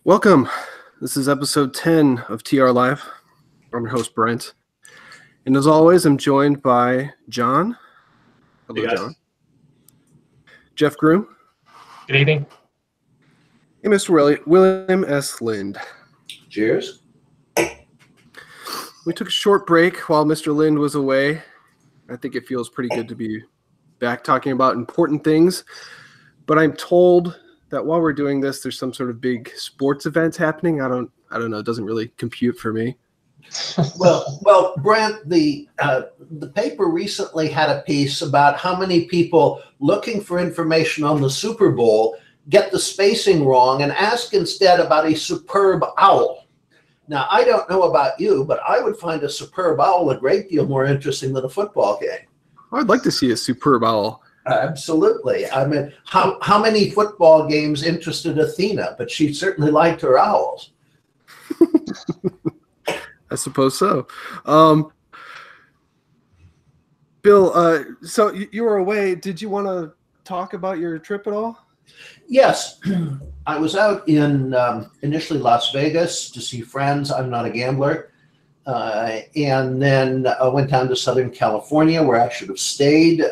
Welcome. This is episode 10 of TR Live. I'm your host, Brent. And as always, I'm joined by John. Hello, Hey, guys. John. Jeff Groom. Good evening. And Mr. William S. Lind. Cheers. We took a short break while Mr. Lind was away. I think it feels pretty good to be back talking about important things. But I'm told that while we're doing this, there's some sort of big sports event happening. I don't know. It doesn't really compute for me. Well, Brent, the paper recently had a piece about how many people looking for information on the Super Bowl get the spacing wrong and ask instead about a superb owl. Now, I don't know about you, but I would find a superb owl a great deal more interesting than a football game. I'd like to see a superb owl. Absolutely. I mean, how many football games interested Athena? But she certainly liked her owls. I suppose so. Bill, so you were away. Did you want to talk about your trip at all? Yes. I was out in initially Las Vegas to see friends. I'm not a gambler. And then I went down to Southern California, where I should have stayed,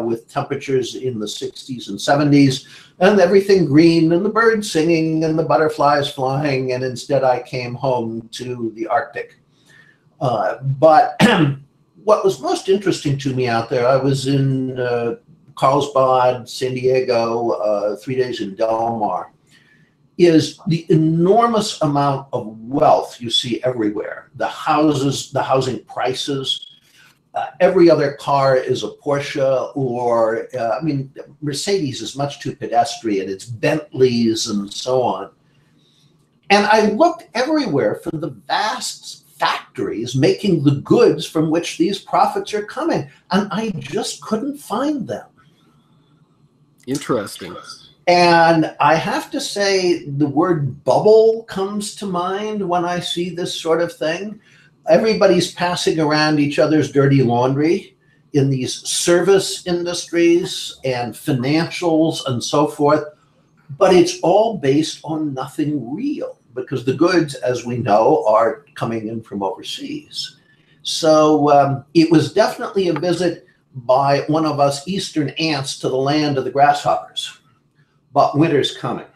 with temperatures in the 60s and 70s, and everything green, and the birds singing, and the butterflies flying, and instead I came home to the Arctic. But what was most interesting to me out there, I was in Carlsbad, San Diego, 3 days in Del Mar, is the enormous amount of wealth you see everywhere. The houses, the housing prices, every other car is a Porsche or, Mercedes is much too pedestrian. It's Bentleys and so on. And I looked everywhere for the vast factories making the goods from which these profits are coming, and I just couldn't find them. Interesting. And I have to say, the word bubble comes to mind when I see this sort of thing. Everybody's passing around each other's dirty laundry in these service industries and financials and so forth, but it's all based on nothing real because the goods, as we know, are coming in from overseas. So it was definitely a visit by one of us Eastern ants to the land of the grasshoppers. But winter's coming.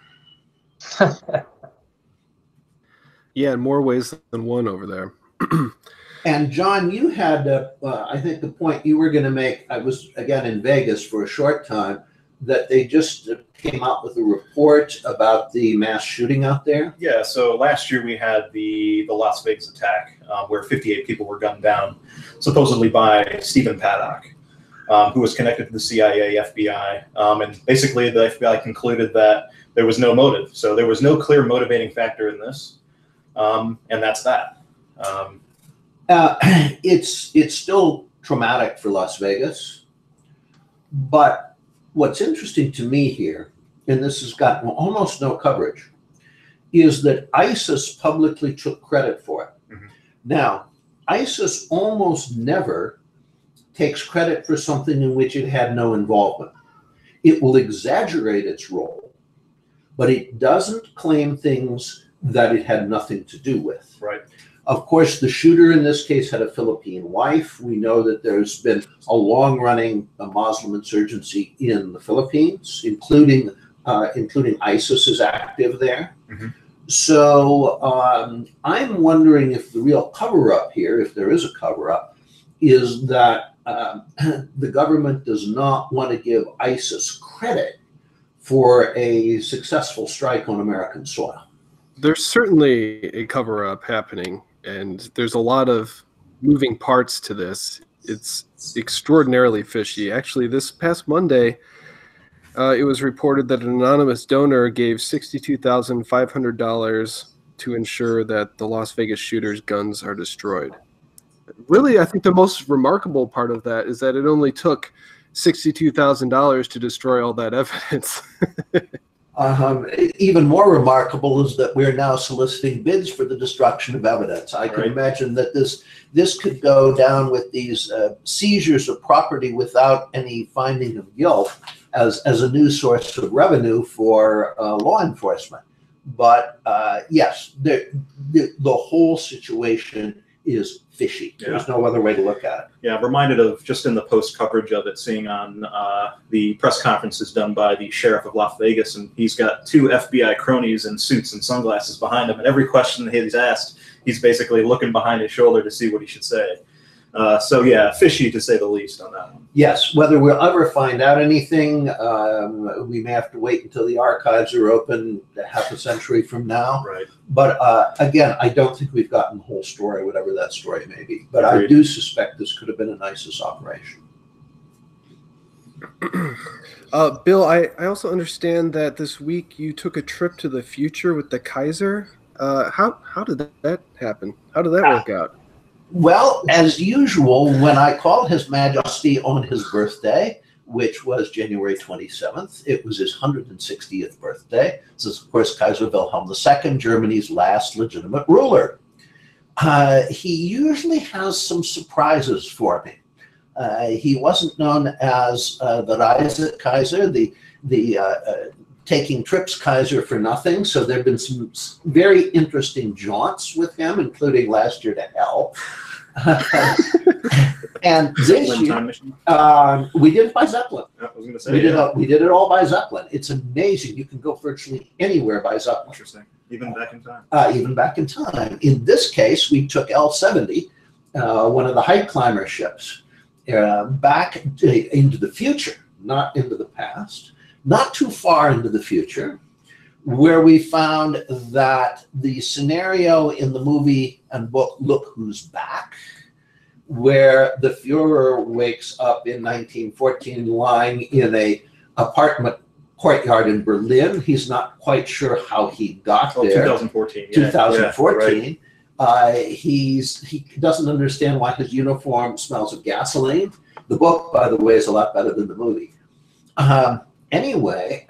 Yeah, in more ways than one over there. And John, you had, I think the point you were going to make, I was, again, in Vegas for a short time, that they just came out with a report about the mass shooting out there. Yeah, so last year we had the Las Vegas attack where 58 people were gunned down, supposedly by Stephen Paddock. Who was connected to the CIA, FBI, and basically the FBI concluded that there was no motive. So there was no clear motivating factor in this, and that's that. It's still traumatic for Las Vegas, but what's interesting to me here, and this has gotten almost no coverage, is that ISIS publicly took credit for it. Mm-hmm. Now, ISIS almost never takes credit for something in which it had no involvement. It will exaggerate its role, but it doesn't claim things that it had nothing to do with. Right. Of course, the shooter in this case had a Philippine wife. We know that there's been a long-running Muslim insurgency in the Philippines, including ISIS is active there. Mm-hmm. So I'm wondering if the real cover-up here, if there is a cover-up, is that the government does not want to give ISIS credit for a successful strike on American soil. There's certainly a cover-up happening, and there's a lot of moving parts to this. It's extraordinarily fishy. Actually, this past Monday, it was reported that an anonymous donor gave $62,500 to ensure that the Las Vegas shooter's guns are destroyed. Really, I think the most remarkable part of that is that it only took $62,000 to destroy all that evidence. Even more remarkable is that we're now soliciting bids for the destruction of evidence. I can imagine that this could go down with these seizures of property without any finding of guilt as a new source of revenue for law enforcement. But yes, the whole situation is fishy. Yeah. There's no other way to look at it. Yeah, I'm reminded of, just in the post coverage of it, seeing on the press conferences done by the sheriff of Las Vegas, and he's got 2 FBI cronies in suits and sunglasses behind him, and every question that he's asked, he's basically looking behind his shoulder to see what he should say. So yeah, fishy to say the least on that one. Yes, whether we'll ever find out anything, we may have to wait until the archives are open half a century from now. Right. But again, I don't think we've gotten the whole story, whatever that story may be. But Agreed. I do suspect this could have been an ISIS operation. Bill, I also understand that this week you took a trip to the future with the Kaiser. How did that happen? How did that work out? Well, as usual, when I called His Majesty on his birthday, which was January 27th, it was his 160th birthday. This is, of course, Kaiser Wilhelm II, Germany's last legitimate ruler. He usually has some surprises for me. He wasn't known as the Reise Kaiser, the taking trips Kaiser for nothing. So there have been some very interesting jaunts with him, including last year to hell. And this year, we did it by Zeppelin. I was going to say, we did it all by Zeppelin. It's amazing. You can go virtually anywhere by Zeppelin. Interesting. Even back in time. Even back in time. In this case, we took L-70, one of the height climber ships, back into the future, not into the past. Not too far into the future, where we found that the scenario in the movie and book Look Who's Back, where the Fuhrer wakes up in 1914 lying in an apartment courtyard in Berlin. He's not quite sure how he got there. 2014. Yeah. 2014. Yeah, right. He doesn't understand why his uniform smells of gasoline. The book, by the way, is a lot better than the movie. Anyway,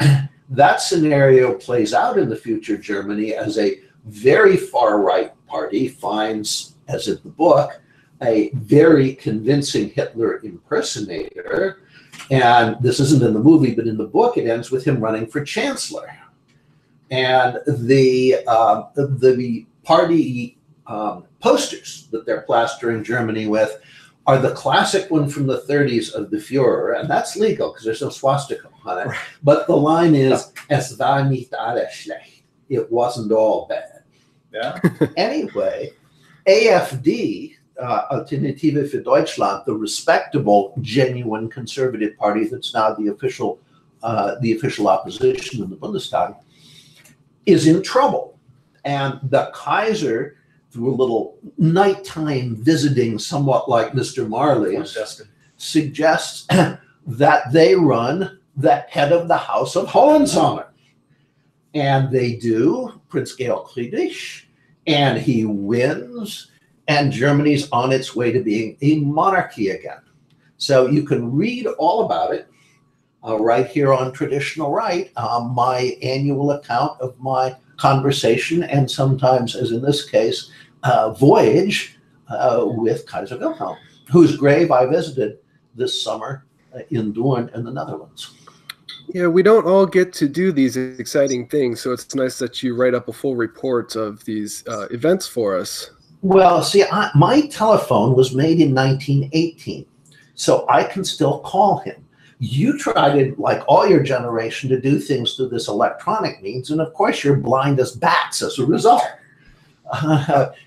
that scenario plays out in the future Germany as a very far-right party finds, as in the book, a very convincing Hitler impersonator. And this isn't in the movie, but in the book, it ends with him running for chancellor. And the party posters that they're plastering Germany with are the classic one from the 30s of the Fuhrer, and that's legal because there's no swastika on it. Right. But the line is, "Es war nicht alles schlecht." It wasn't all bad. Yeah. Anyway, AfD, Alternative für Deutschland, the respectable, genuine conservative party that's now the official opposition in the Bundestag, is in trouble. And the Kaiser, through a little nighttime visiting, somewhat like Mr. Marley's, suggests that they run the head of the House of Hohenzollern. And they do, Prince Georg Friedrich, and he wins, and Germany's on its way to being a monarchy again. So you can read all about it right here on Traditional Right, my annual account of my conversation, and sometimes, as in this case, voyage with Kaiser Wilhelm, whose grave I visited this summer in Doorn in the Netherlands. Yeah, we don't all get to do these exciting things, so it's nice that you write up a full report of these events for us. Well, see, my telephone was made in 1918, so I can still call him. You try to, like all your generation, to do things through this electronic means, and of course you're blind as bats as a result.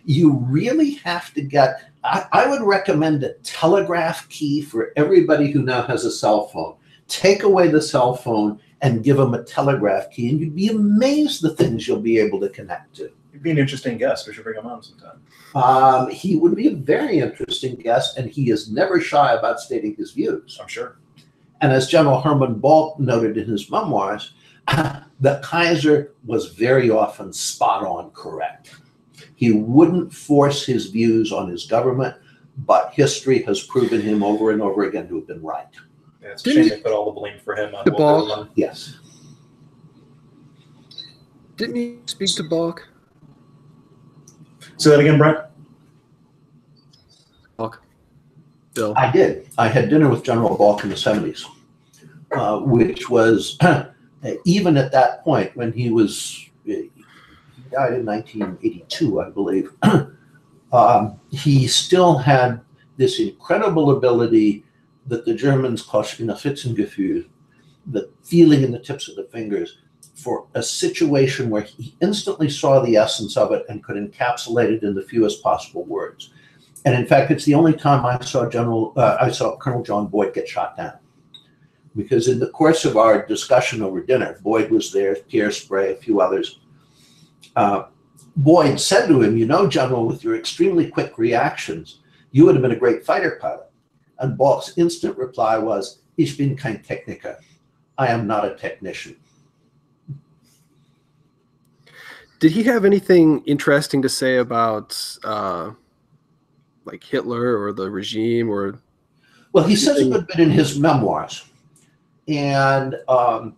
You really have to get, I would recommend a telegraph key for everybody who now has a cell phone. Take away the cell phone and give them a telegraph key, and you'd be amazed the things you'll be able to connect to. He'd be an interesting guest. We should bring him on sometime. He would be a very interesting guest, and he is never shy about stating his views. I'm sure. And as General Hermann Balk noted in his memoirs, the Kaiser was very often spot on correct. He wouldn't force his views on his government, but history has proven him over and over again to have been right. Yeah, it's a shame they put all the blame for him on Balk. Yes. Didn't he speak to Balk? Say that again, Brent. Balk. Bill. I did. I had dinner with General Balk in the 70s, which was, even at that point when he was died in 1982, I believe, he still had this incredible ability that the Germans call Spitzengefühl, the feeling in the tips of the fingers, for a situation where he instantly saw the essence of it and could encapsulate it in the fewest possible words. And in fact, it's the only time I saw Colonel John Boyd get shot down. Because in the course of our discussion over dinner, Boyd was there, Pierre Spray, a few others. Boyd said to him, "You know, General, with your extremely quick reactions, you would have been a great fighter pilot." And Balk's instant reply was, "Ich bin kein Techniker. I am not a technician." Did he have anything interesting to say about like Hitler or the regime? Or well, he says a good bit in his memoirs. And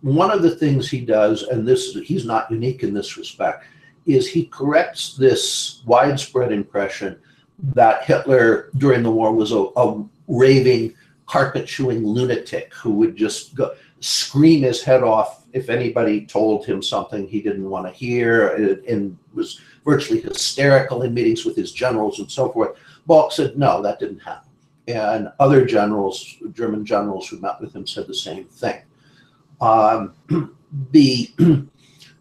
one of the things he does, and he's not unique in this respect, is he corrects this widespread impression that Hitler during the war was a raving, carpet-chewing lunatic who would just scream his head off if anybody told him something he didn't want to hear, and was virtually hysterical in meetings with his generals and so forth. Balk said, no, that didn't happen. And other generals, German generals who met with him, said the same thing.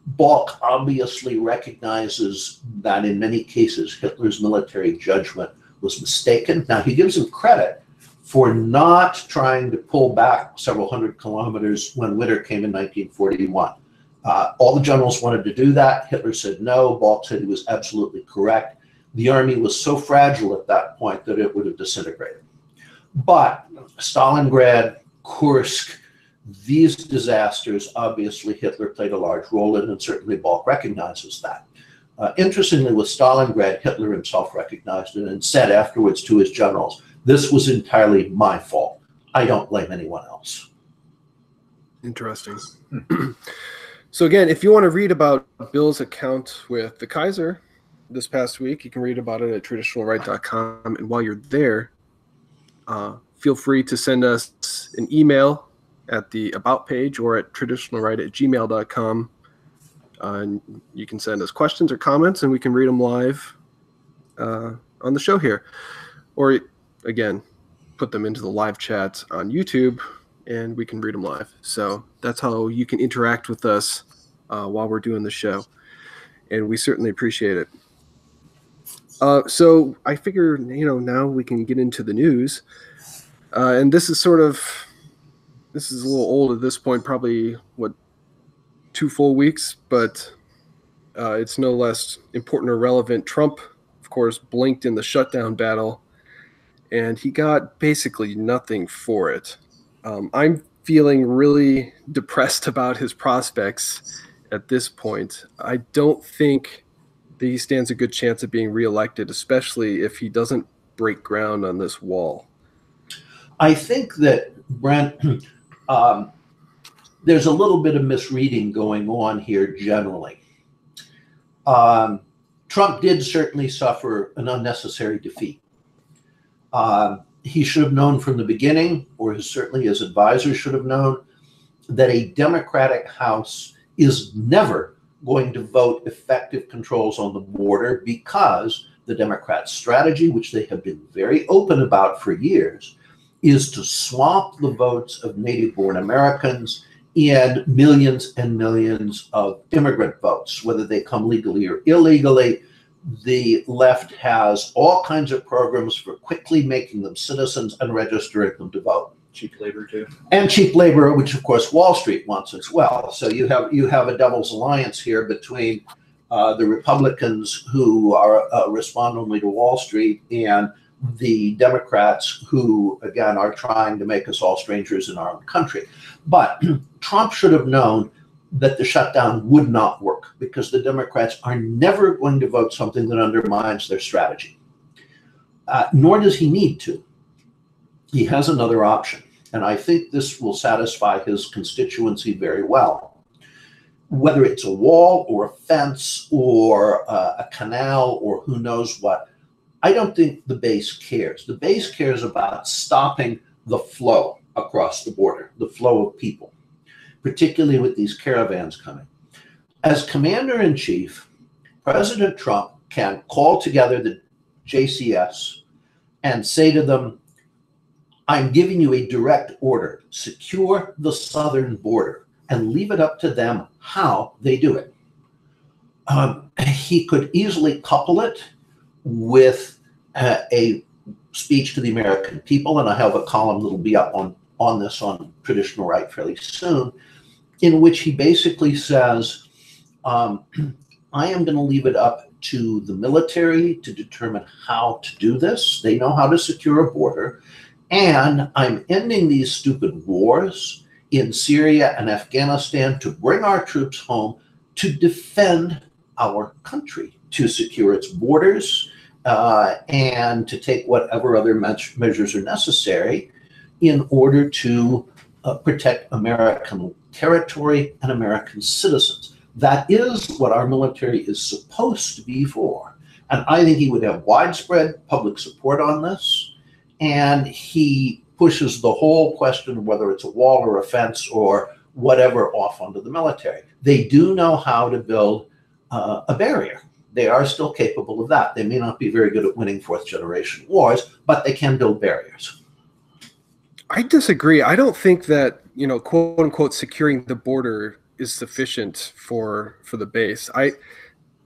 Balk obviously recognizes that in many cases Hitler's military judgment was mistaken. Now, he gives him credit for not trying to pull back several hundred kilometers when winter came in 1941. All the generals wanted to do that. Hitler said no. Balk said he was absolutely correct. The army was so fragile at that point that it would have disintegrated. But Stalingrad, Kursk, these disasters, obviously Hitler played a large role in, and certainly Balk recognizes that. Interestingly, with Stalingrad, Hitler himself recognized it and said afterwards to his generals, "This was entirely my fault. I don't blame anyone else." Interesting. So again, if you want to read about Bill's account with the Kaiser this past week, you can read about it at traditionalright.com. And while you're there, feel free to send us an email at the About page or at traditionalright@gmail.com. And you can send us questions or comments, and we can read them live on the show here. Or, again, put them into the live chat on YouTube, and we can read them live. So that's how you can interact with us while we're doing the show. And we certainly appreciate it. So I figure, now we can get into the news. And this is a little old at this point, probably, 2 full weeks, but it's no less important or relevant. Trump, of course, blinked in the shutdown battle, and he got basically nothing for it. I'm feeling really depressed about his prospects at this point. I don't think that he stands a good chance of being reelected, especially if he doesn't break ground on this wall. I think that, Brent, there's a little bit of misreading going on here generally. Trump did certainly suffer an unnecessary defeat. He should have known from the beginning, or certainly his advisors should have known, that a Democratic House is never going to vote effective controls on the border, because the Democrats' strategy, which they have been very open about for years, is to swamp the votes of native-born Americans and millions of immigrant votes, whether they come legally or illegally. The left has all kinds of programs for quickly making them citizens and registering them to vote. Cheap labor too. And cheap labor, which of course Wall Street wants as well. So you have a devil's alliance here between the Republicans, who respond only to Wall Street, and the Democrats, who again are trying to make us all strangers in our own country. But Trump should have known that the shutdown would not work, because the Democrats are never going to vote something that undermines their strategy. Nor does he need to. He has another option, and I think this will satisfy his constituency very well. Whether it's a wall or a fence or a canal or who knows what, I don't think the base cares. The base cares about stopping the flow across the border, the flow of people, particularly with these caravans coming. As commander-in-chief, President Trump can call together the JCS and say to them, I'm giving you a direct order, secure the southern border, and leave it up to them how they do it. He could easily couple it with a speech to the American people, and I have a column that'll be up on this on Traditional Right fairly soon, in which he basically says, I am going to leave it up to the military to determine how to do this. They know how to secure a border. And I'm ending these stupid wars in Syria and Afghanistan to bring our troops home to defend our country, to secure its borders, and to take whatever other measures are necessary in order to protect American territory and American citizens. That is what our military is supposed to be for. And I think he would have widespread public support on this. And he pushes the whole question of whether it's a wall or a fence or whatever off onto the military. They do know how to build a barrier. They are still capable of that. They may not be very good at winning fourth-generation wars, but they can build barriers. I disagree. I don't think that, quote unquote, securing the border is sufficient for the base. I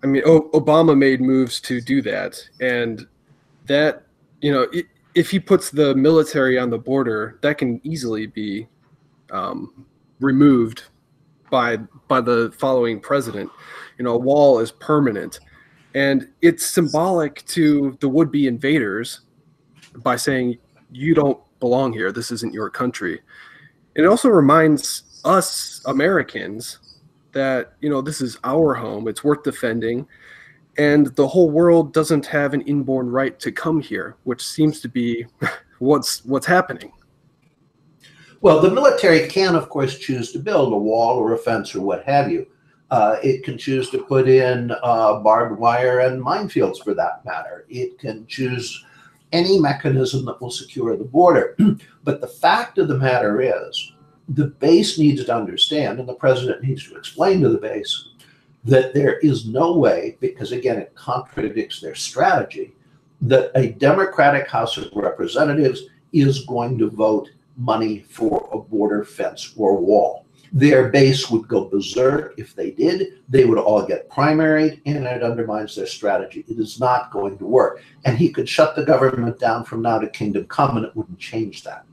mean, Obama made moves to do that, and that, if he puts the military on the border, that can easily be removed by the following president. A wall is permanent, and it's symbolic to the would-be invaders by saying, you don't belong here. This isn't your country. And it also reminds us Americans that, this is our home. It's worth defending. And the whole world doesn't have an inborn right to come here, which seems to be what's happening. Well, the military can, of course, choose to build a wall or a fence or what have you. It can choose to put in barbed wire and minefields, for that matter. It can choose any mechanism that will secure the border. But the fact of the matter is, the base needs to understand, and the president needs to explain to the base, that there is no way, because again, it contradicts their strategy, that a Democratic House of Representatives is going to vote money for a border fence or wall. Their base would go berserk if they did. They would all get primaried, and it undermines their strategy. It is not going to work. And he could shut the government down from now to kingdom come, and it wouldn't change that.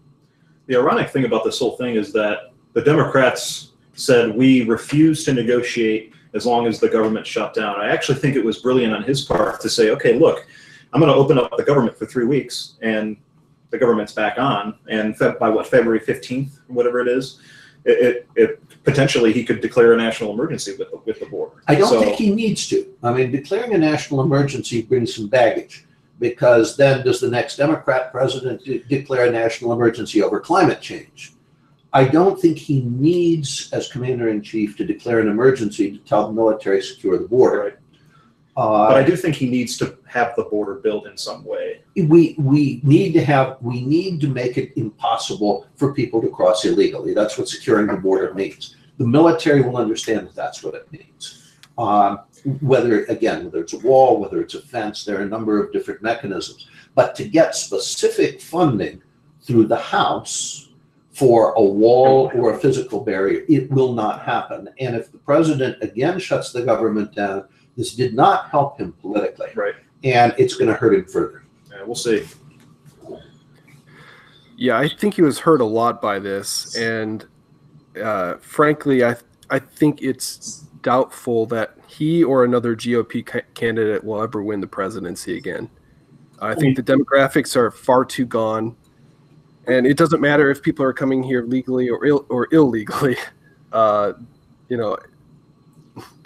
The ironic thing about this whole thing is that the Democrats said, we refuse to negotiate as long as the government shut down. I actually think it was brilliant on his part to say, okay, look, I'm going to open up the government for 3 weeks, and the government's back on. And by February 15th, whatever it is, it potentially he could declare a national emergency with the border. I don't think he needs to. I mean, declaring a national emergency brings some baggage, because then does the next Democrat president declare a national emergency over climate change? I don't think he needs, as commander-in-chief, to declare an emergency to tell the military secure the border. Right. But I do think he needs to have the border built in some way. We need to make it impossible for people to cross illegally. That's what securing the border means. The military will understand that that's what it means. Whether it's a wall, whether it's a fence, there are a number of different mechanisms. But to get specific funding through the House for a wall or a physical barrier, it will not happen. And if the president again shuts the government down, this did not help him politically. Right. And it's going to hurt him further. Yeah, we'll see. Yeah, I think he was hurt a lot by this. And frankly, I think it's doubtful that he or another GOP candidate will ever win the presidency again. I think the demographics are far too gone. And it doesn't matter if people are coming here legally or illegally. The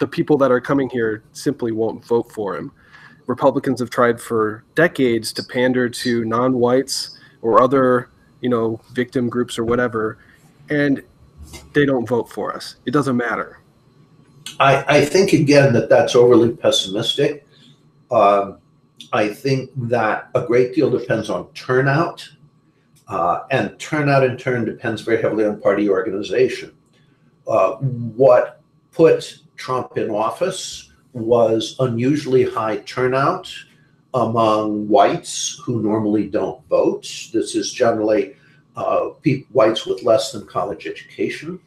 people that are coming here simply won't vote for him. Republicans have tried for decades to pander to non-whites or other, victim groups or whatever, and they don't vote for us. It doesn't matter. I think, again, that's overly pessimistic. I think that a great deal depends on turnout. And turnout in turn depends very heavily on party organization. What put Trump in office was unusually high turnout among whites who normally don't vote. This is generally whites with less than college education.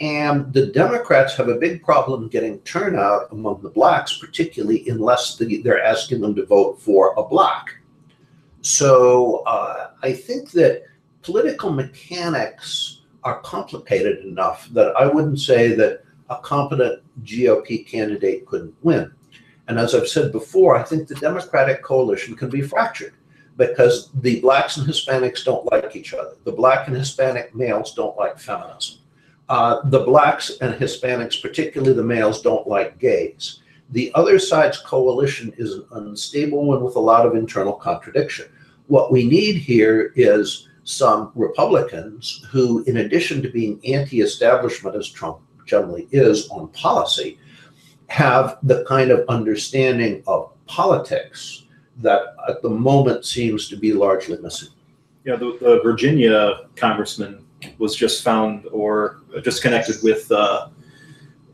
And the Democrats have a big problem getting turnout among the blacks, particularly unless they're asking them to vote for a black. So I think that political mechanics are complicated enough that I wouldn't say that a competent GOP candidate couldn't win. And as I've said before, I think the Democratic coalition can be fractured because the blacks and Hispanics don't like each other. The black and Hispanic males don't like feminism. The blacks and Hispanics, particularly the males, don't like gays. The other side's coalition is an unstable one with a lot of internal contradiction. What we need here is some Republicans who, in addition to being anti-establishment, as Trump generally is on policy, have the kind of understanding of politics that at the moment seems to be largely missing. Yeah, the Virginia congressman was just found or just connected with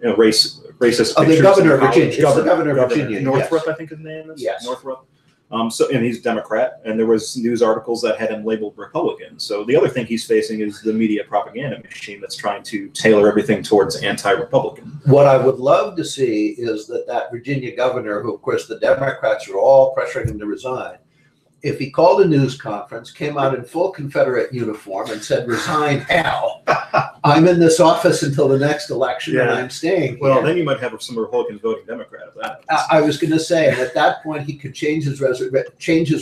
racist pictures. The governor of Virginia. It's the governor of Virginia. Northrop, yes. I think his name is. Yes. Northrop. And he's Democrat, and there was news articles that had him labeled Republican. So the other thing he's facing is the media propaganda machine that's trying to tailor everything towards anti-Republican. What I would love to see is that Virginia governor, who of course the Democrats are all pressuring him to resign, if he called a news conference, came out in full Confederate uniform and said, "Resign now. I'm in this office until the next election, and I'm staying here." Well, then you might have some Republicans voting Democrat. If that happens. I was going to say, and at that point, he could change his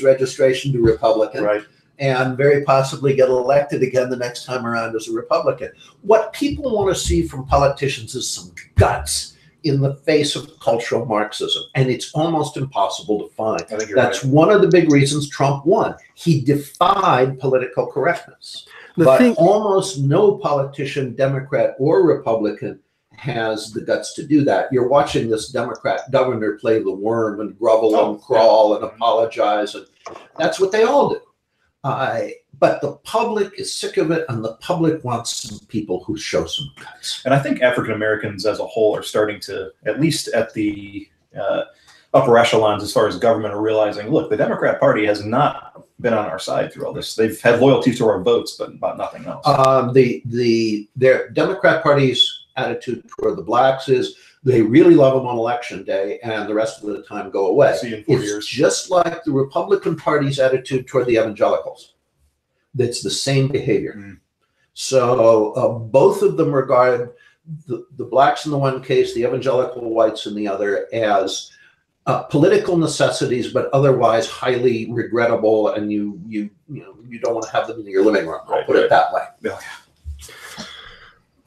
registration to Republican, right, and very possibly get elected again the next time around as a Republican. What people want to see from politicians is some guts in the face of cultural Marxism, and it's almost impossible to find. I think you're That's right. one of the big reasons Trump won. He defied political correctness. But almost no politician, Democrat or Republican, has the guts to do that. You're watching this Democrat governor play the worm and grovel and crawl and apologize, and that's what they all do. But the public is sick of it, and the public wants some people who show some guts. And I think African Americans as a whole are starting to, at least at the upper echelons as far as government, are realizing, look, the Democrat Party has not been on our side through all this. They've had loyalty to our votes, but about nothing else. Their Democrat Party's attitude toward the blacks is they really love them on election day, and the rest of the time go away. See you in 4 it's years. Just like the Republican Party's attitude toward the evangelicals. That's the same behavior. Mm. So both of them regard the blacks in the one case, the evangelical whites in the other, as political necessities, but otherwise highly regrettable, and you don't want to have them in your living room. I'll put it that way. Yeah.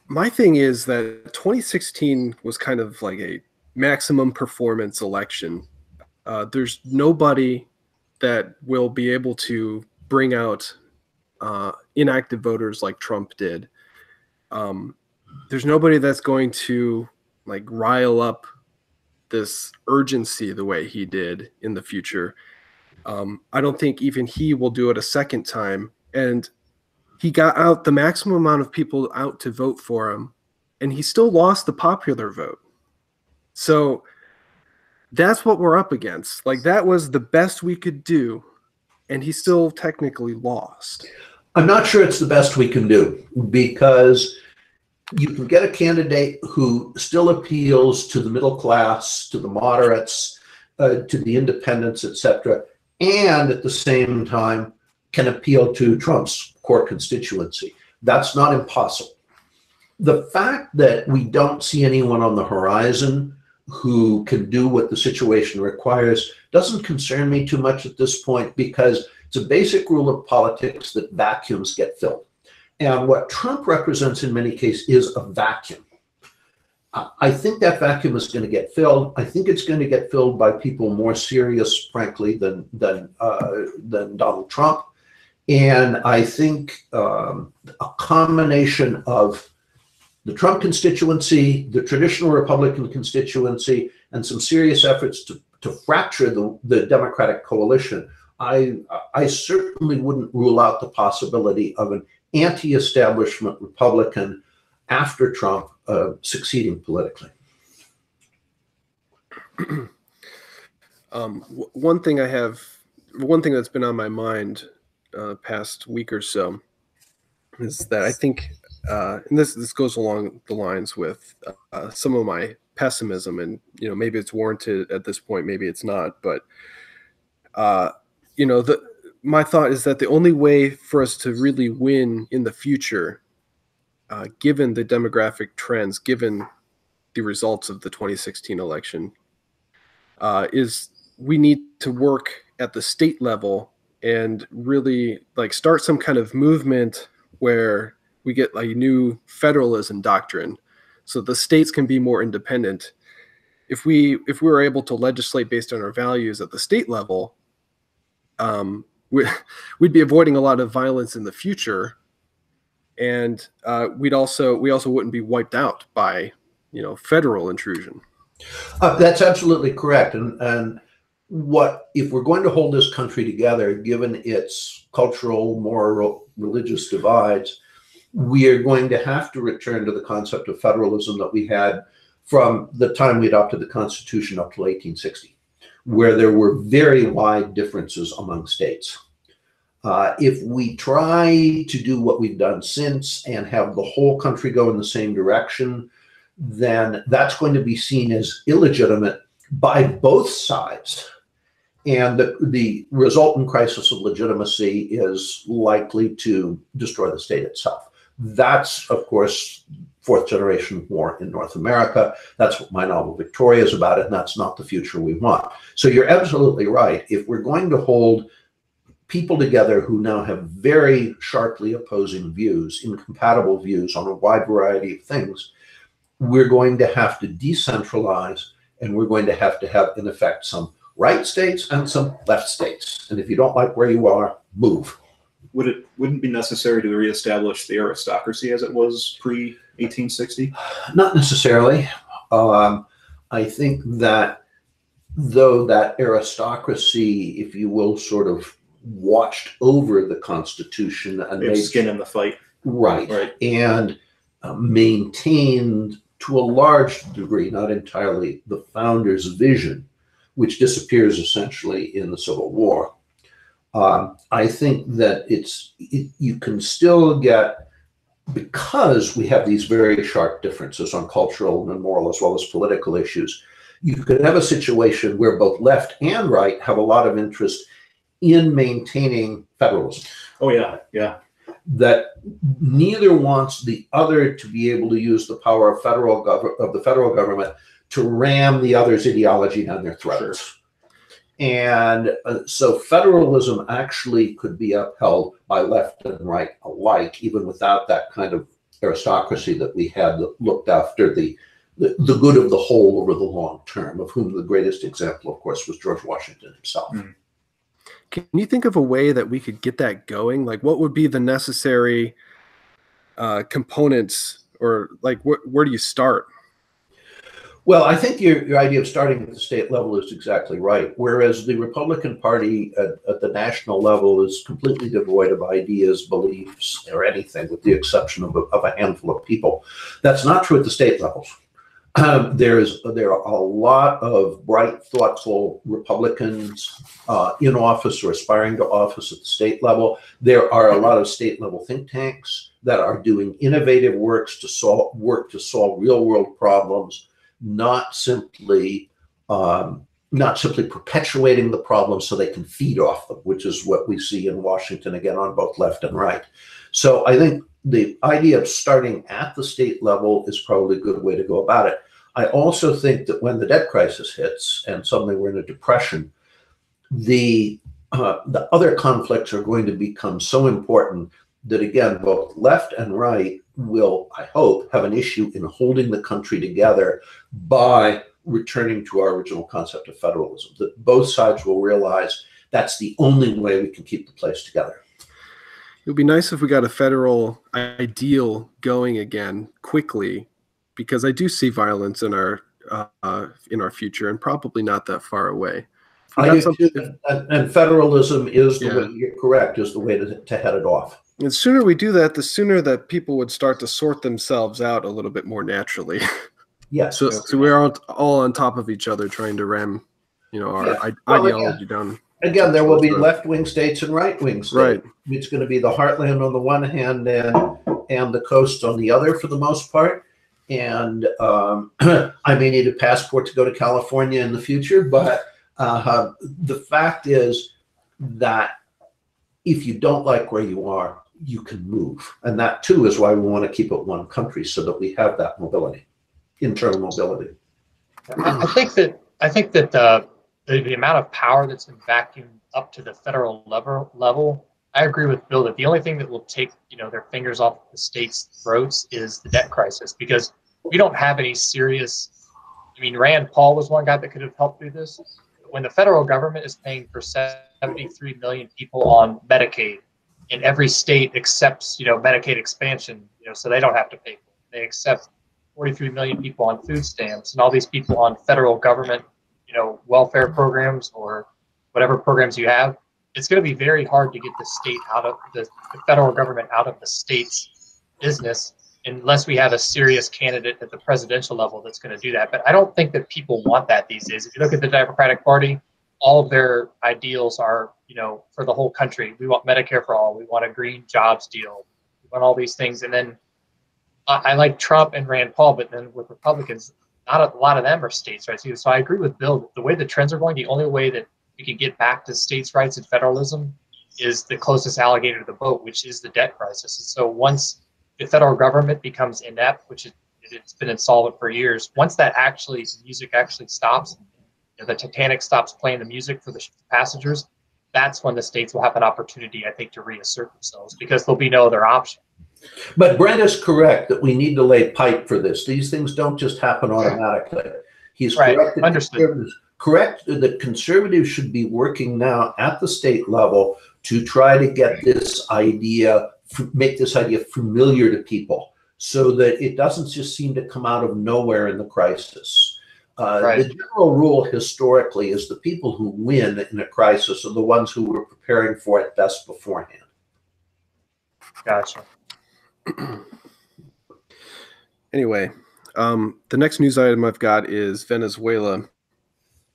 My thing is that 2016 was kind of like a maximum performance election. There's nobody that will be able to bring out inactive voters like Trump did. There's nobody that's going to like rile up this urgency the way he did in the future. I don't think even he will do it a second time. And he got out the maximum amount of people out to vote for him, and he still lost the popular vote. So that's what we're up against. Like, that was the best we could do, and he still technically lost. I'm not sure it's the best we can do, because you can get a candidate who still appeals to the middle class, to the moderates, to the independents, etc., and at the same time can appeal to Trump's core constituency. That's not impossible. The fact that we don't see anyone on the horizon who can do what the situation requires doesn't concern me too much at this point, because it's a basic rule of politics that vacuums get filled. And what Trump represents in many cases is a vacuum. I think that vacuum is going to get filled. I think it's going to get filled by people more serious, frankly, than Donald Trump. And I think a combination of the Trump constituency, the traditional Republican constituency, and some serious efforts to fracture the Democratic coalition, I certainly wouldn't rule out the possibility of an anti-establishment Republican after Trump succeeding politically. One thing that's been on my mind past week or so is that I think, and this goes along the lines with some of my pessimism, and maybe it's warranted at this point, maybe it's not, but uh, my thought is that the only way for us to really win in the future, given the demographic trends, given the results of the 2016 election, is we need to work at the state level and really start some kind of movement where we get a new federalism doctrine so the states can be more independent. If we were able to legislate based on our values at the state level, we'd be avoiding a lot of violence in the future, and we also wouldn't be wiped out by federal intrusion. That's absolutely correct. And what if we're going to hold this country together, given its cultural, moral, religious divides, we are going to have to return to the concept of federalism that we had from the time we adopted the Constitution up till 1860, where there were very wide differences among states. If we try to do what we've done since and have the whole country go in the same direction, then that's going to be seen as illegitimate by both sides. And the resultant crisis of legitimacy is likely to destroy the state itself. That's, of course, fourth generation war in North America. That's what my novel Victoria is about, and that's not the future we want. So you're absolutely right. If we're going to hold people together who now have very sharply opposing views, incompatible views on a wide variety of things, we're going to have to decentralize, and we're going to have, in effect, some right states and some left states. And if you don't like where you are, move. Wouldn't it be necessary to reestablish the aristocracy as it was pre-1860? Not necessarily. I think that though that aristocracy, if you will, sort of watched over the Constitution and made skin in the fight. Right. And maintained to a large degree, not entirely, the founders' vision, which disappears essentially in the Civil War. I think that you can still get, because we have these very sharp differences on cultural and moral as well as political issues, you could have a situation where both left and right have a lot of interest in maintaining federalism. Oh, yeah, yeah. That neither wants the other to be able to use the power of the federal government to ram the other's ideology down their throats. Sure. And so federalism actually could be upheld by left and right alike, even without that kind of aristocracy that we had that looked after the good of the whole over the long term, of whom the greatest example, of course, was George Washington himself. Mm. Can you think of a way that we could get that going? Like, what would be the necessary components, or like where do you start? Well, I think your idea of starting at the state level is exactly right. Whereas the Republican Party at the national level is completely devoid of ideas, beliefs, or anything, with the exception of a handful of people. That's not true at the state levels. There are a lot of bright, thoughtful Republicans in office or aspiring to office at the state level. There are a lot of state level think tanks that are doing innovative work to solve real world problems, not simply perpetuating the problems so they can feed off them, which is what we see in Washington again on both left and right. So I think the idea of starting at the state level is probably a good way to go about it. I also think that when the debt crisis hits and suddenly we're in a depression, the other conflicts are going to become so important that, again, both left and right will, I hope, have an issue in holding the country together by returning to our original concept of federalism, that both sides will realize that's the only way we can keep the place together. It would be nice if we got a federal ideal going again quickly, because I do see violence in our future, and probably not that far away. And federalism is the way, you're correct, is the way to head it off. And the sooner we do that, the sooner that people would start to sort themselves out a little bit more naturally. Yes. So we're all on top of each other trying to ram, our ideology down. Again, there will be left-wing states and right-wing states. Right. It's going to be the heartland on the one hand and the coast on the other for the most part. And I may need a passport to go to California in the future, but the fact is that if you don't like where you are, you can move. And that too is why we want to keep it one country, so that we have that mobility, internal mobility. I think that the amount of power that's been vacuumed up to the federal level, I agree with Bill that the only thing that will take their fingers off the states' throats is the debt crisis, because we don't have any serious. I mean, Rand Paul was one guy that could have helped do this. When the federal government is paying for 73 million people on Medicaid, and every state accepts Medicaid expansion, so they don't have to pay for it. They accept 43 million people on food stamps and all these people on federal government welfare programs or whatever programs you have. It's going to be very hard to get the state out of the federal government out of the state's business unless we have a serious candidate at the presidential level that's going to do that. But I don't think that people want that these days. If you look at the Democratic Party, all of their ideals are, for the whole country. We want Medicare for all. We want a green jobs deal. We want all these things. And then I like Trump and Rand Paul, but then with Republicans, not a lot of them are states' rights either. So I agree with Bill. The way the trends are going, the only way that we can get back to states' rights and federalism is the closest alligator to the boat, which is the debt crisis. And so once the federal government becomes inept, which it's been insolvent for years, once that music actually stops, the Titanic stops playing the music for the passengers, that's when the states will have an opportunity, I think, to reassert themselves, because there'll be no other option. But Brent is correct that we need to lay pipe for this. These things don't just happen automatically. He's right. correct. Understood. Correct that conservatives should be working now at the state level to try to get this idea, make this idea familiar to people, so that it doesn't just seem to come out of nowhere in the crisis. Right. The general rule historically is the people who win in a crisis are the ones who were preparing for it best beforehand. Gotcha. Anyway, the next news item I've got is Venezuela.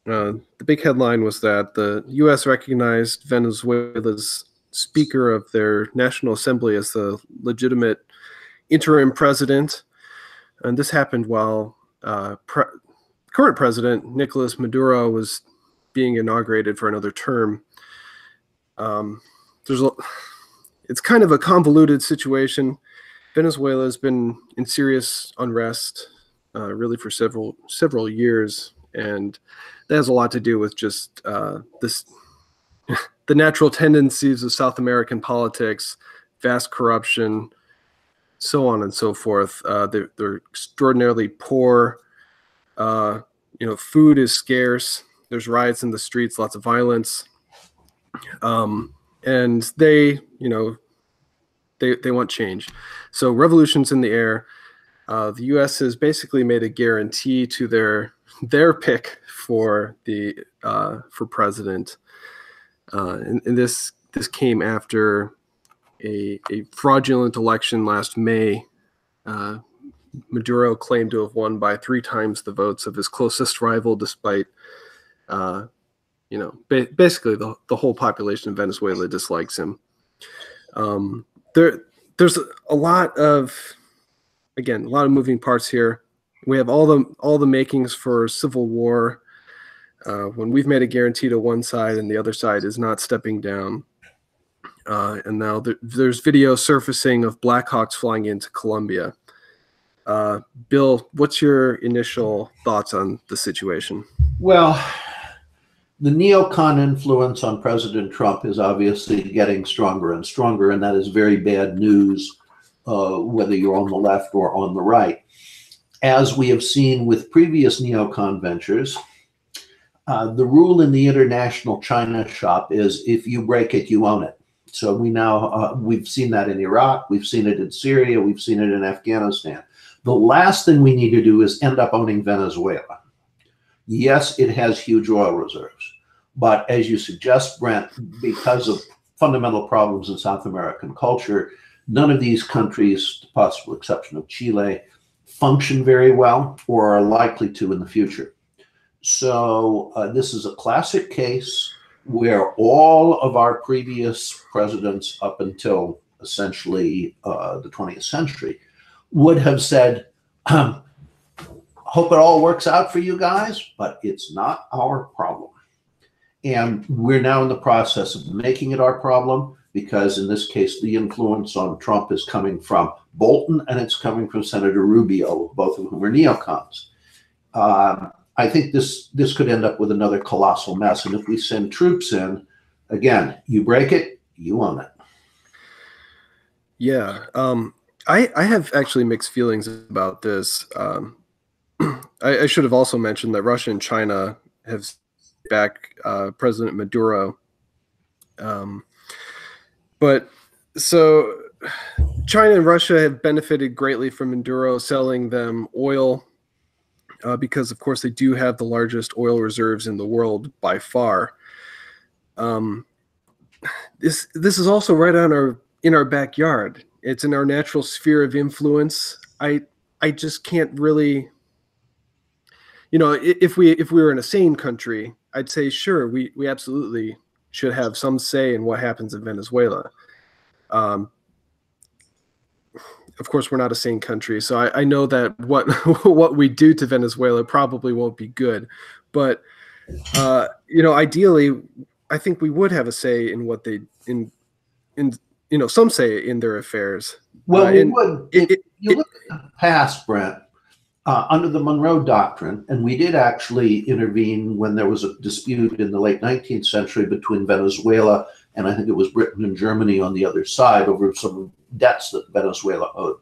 The big headline was that the U.S. recognized Venezuela's Speaker of their National Assembly as the legitimate interim president. And this happened while current president Nicolas Maduro was being inaugurated for another term. It's kind of a convoluted situation. Venezuela has been in serious unrest really for several years, and that has a lot to do with just the natural tendencies of South American politics, vast corruption, so on and so forth. They're extraordinarily poor. Food is scarce. There's riots in the streets, lots of violence, and they want change. So revolution's in the air. The U.S. has basically made a guarantee to their pick for president, and this came after a fraudulent election last May. Maduro claimed to have won by 3 times the votes of his closest rival, despite basically the whole population of Venezuela dislikes him. There's a lot of moving parts here. We have all the makings for civil war when we've made a guarantee to one side and the other side is not stepping down. And now there's video surfacing of Blackhawks flying into Colombia. Bill, what's your initial thoughts on the situation? Well, the neocon influence on President Trump is obviously getting stronger and stronger, and that is very bad news, whether you're on the left or on the right. As we have seen with previous neocon ventures, the rule in the international China shop is if you break it, you own it. So we've seen that in Iraq, we've seen it in Syria, we've seen it in Afghanistan. The last thing we need to do is end up owning Venezuela. Yes, it has huge oil reserves, but as you suggest, Brent, because of fundamental problems in South American culture, none of these countries, to possible exception of Chile, function very well or are likely to in the future. So this is a classic case where all of our previous presidents up until essentially the 20th century would have said, hope it all works out for you guys, but it's not our problem. And we're now in the process of making it our problem, because in this case, the influence on Trump is coming from Bolton and it's coming from Senator Rubio, both of whom are neocons. I think this could end up with another colossal mess. And if we send troops in, again, you break it, you own it. Yeah. I have actually mixed feelings about this. I should have also mentioned that Russia and China have back President Maduro. But so China and Russia have benefited greatly from Maduro selling them oil because, of course, they do have the largest oil reserves in the world by far. This is also right in our backyard. It's in our natural sphere of influence. I just can't really, if we were in a sane country, I'd say sure, we absolutely should have some say in what happens in Venezuela. Of course, we're not a sane country, so I know that what we do to Venezuela probably won't be good. But ideally, I think we would have a say in what they some say in their affairs. Well, we would. If you look at the past, Brent, under the Monroe Doctrine, and we did actually intervene when there was a dispute in the late 19th century between Venezuela and I think it was Britain and Germany on the other side over some debts that Venezuela owed.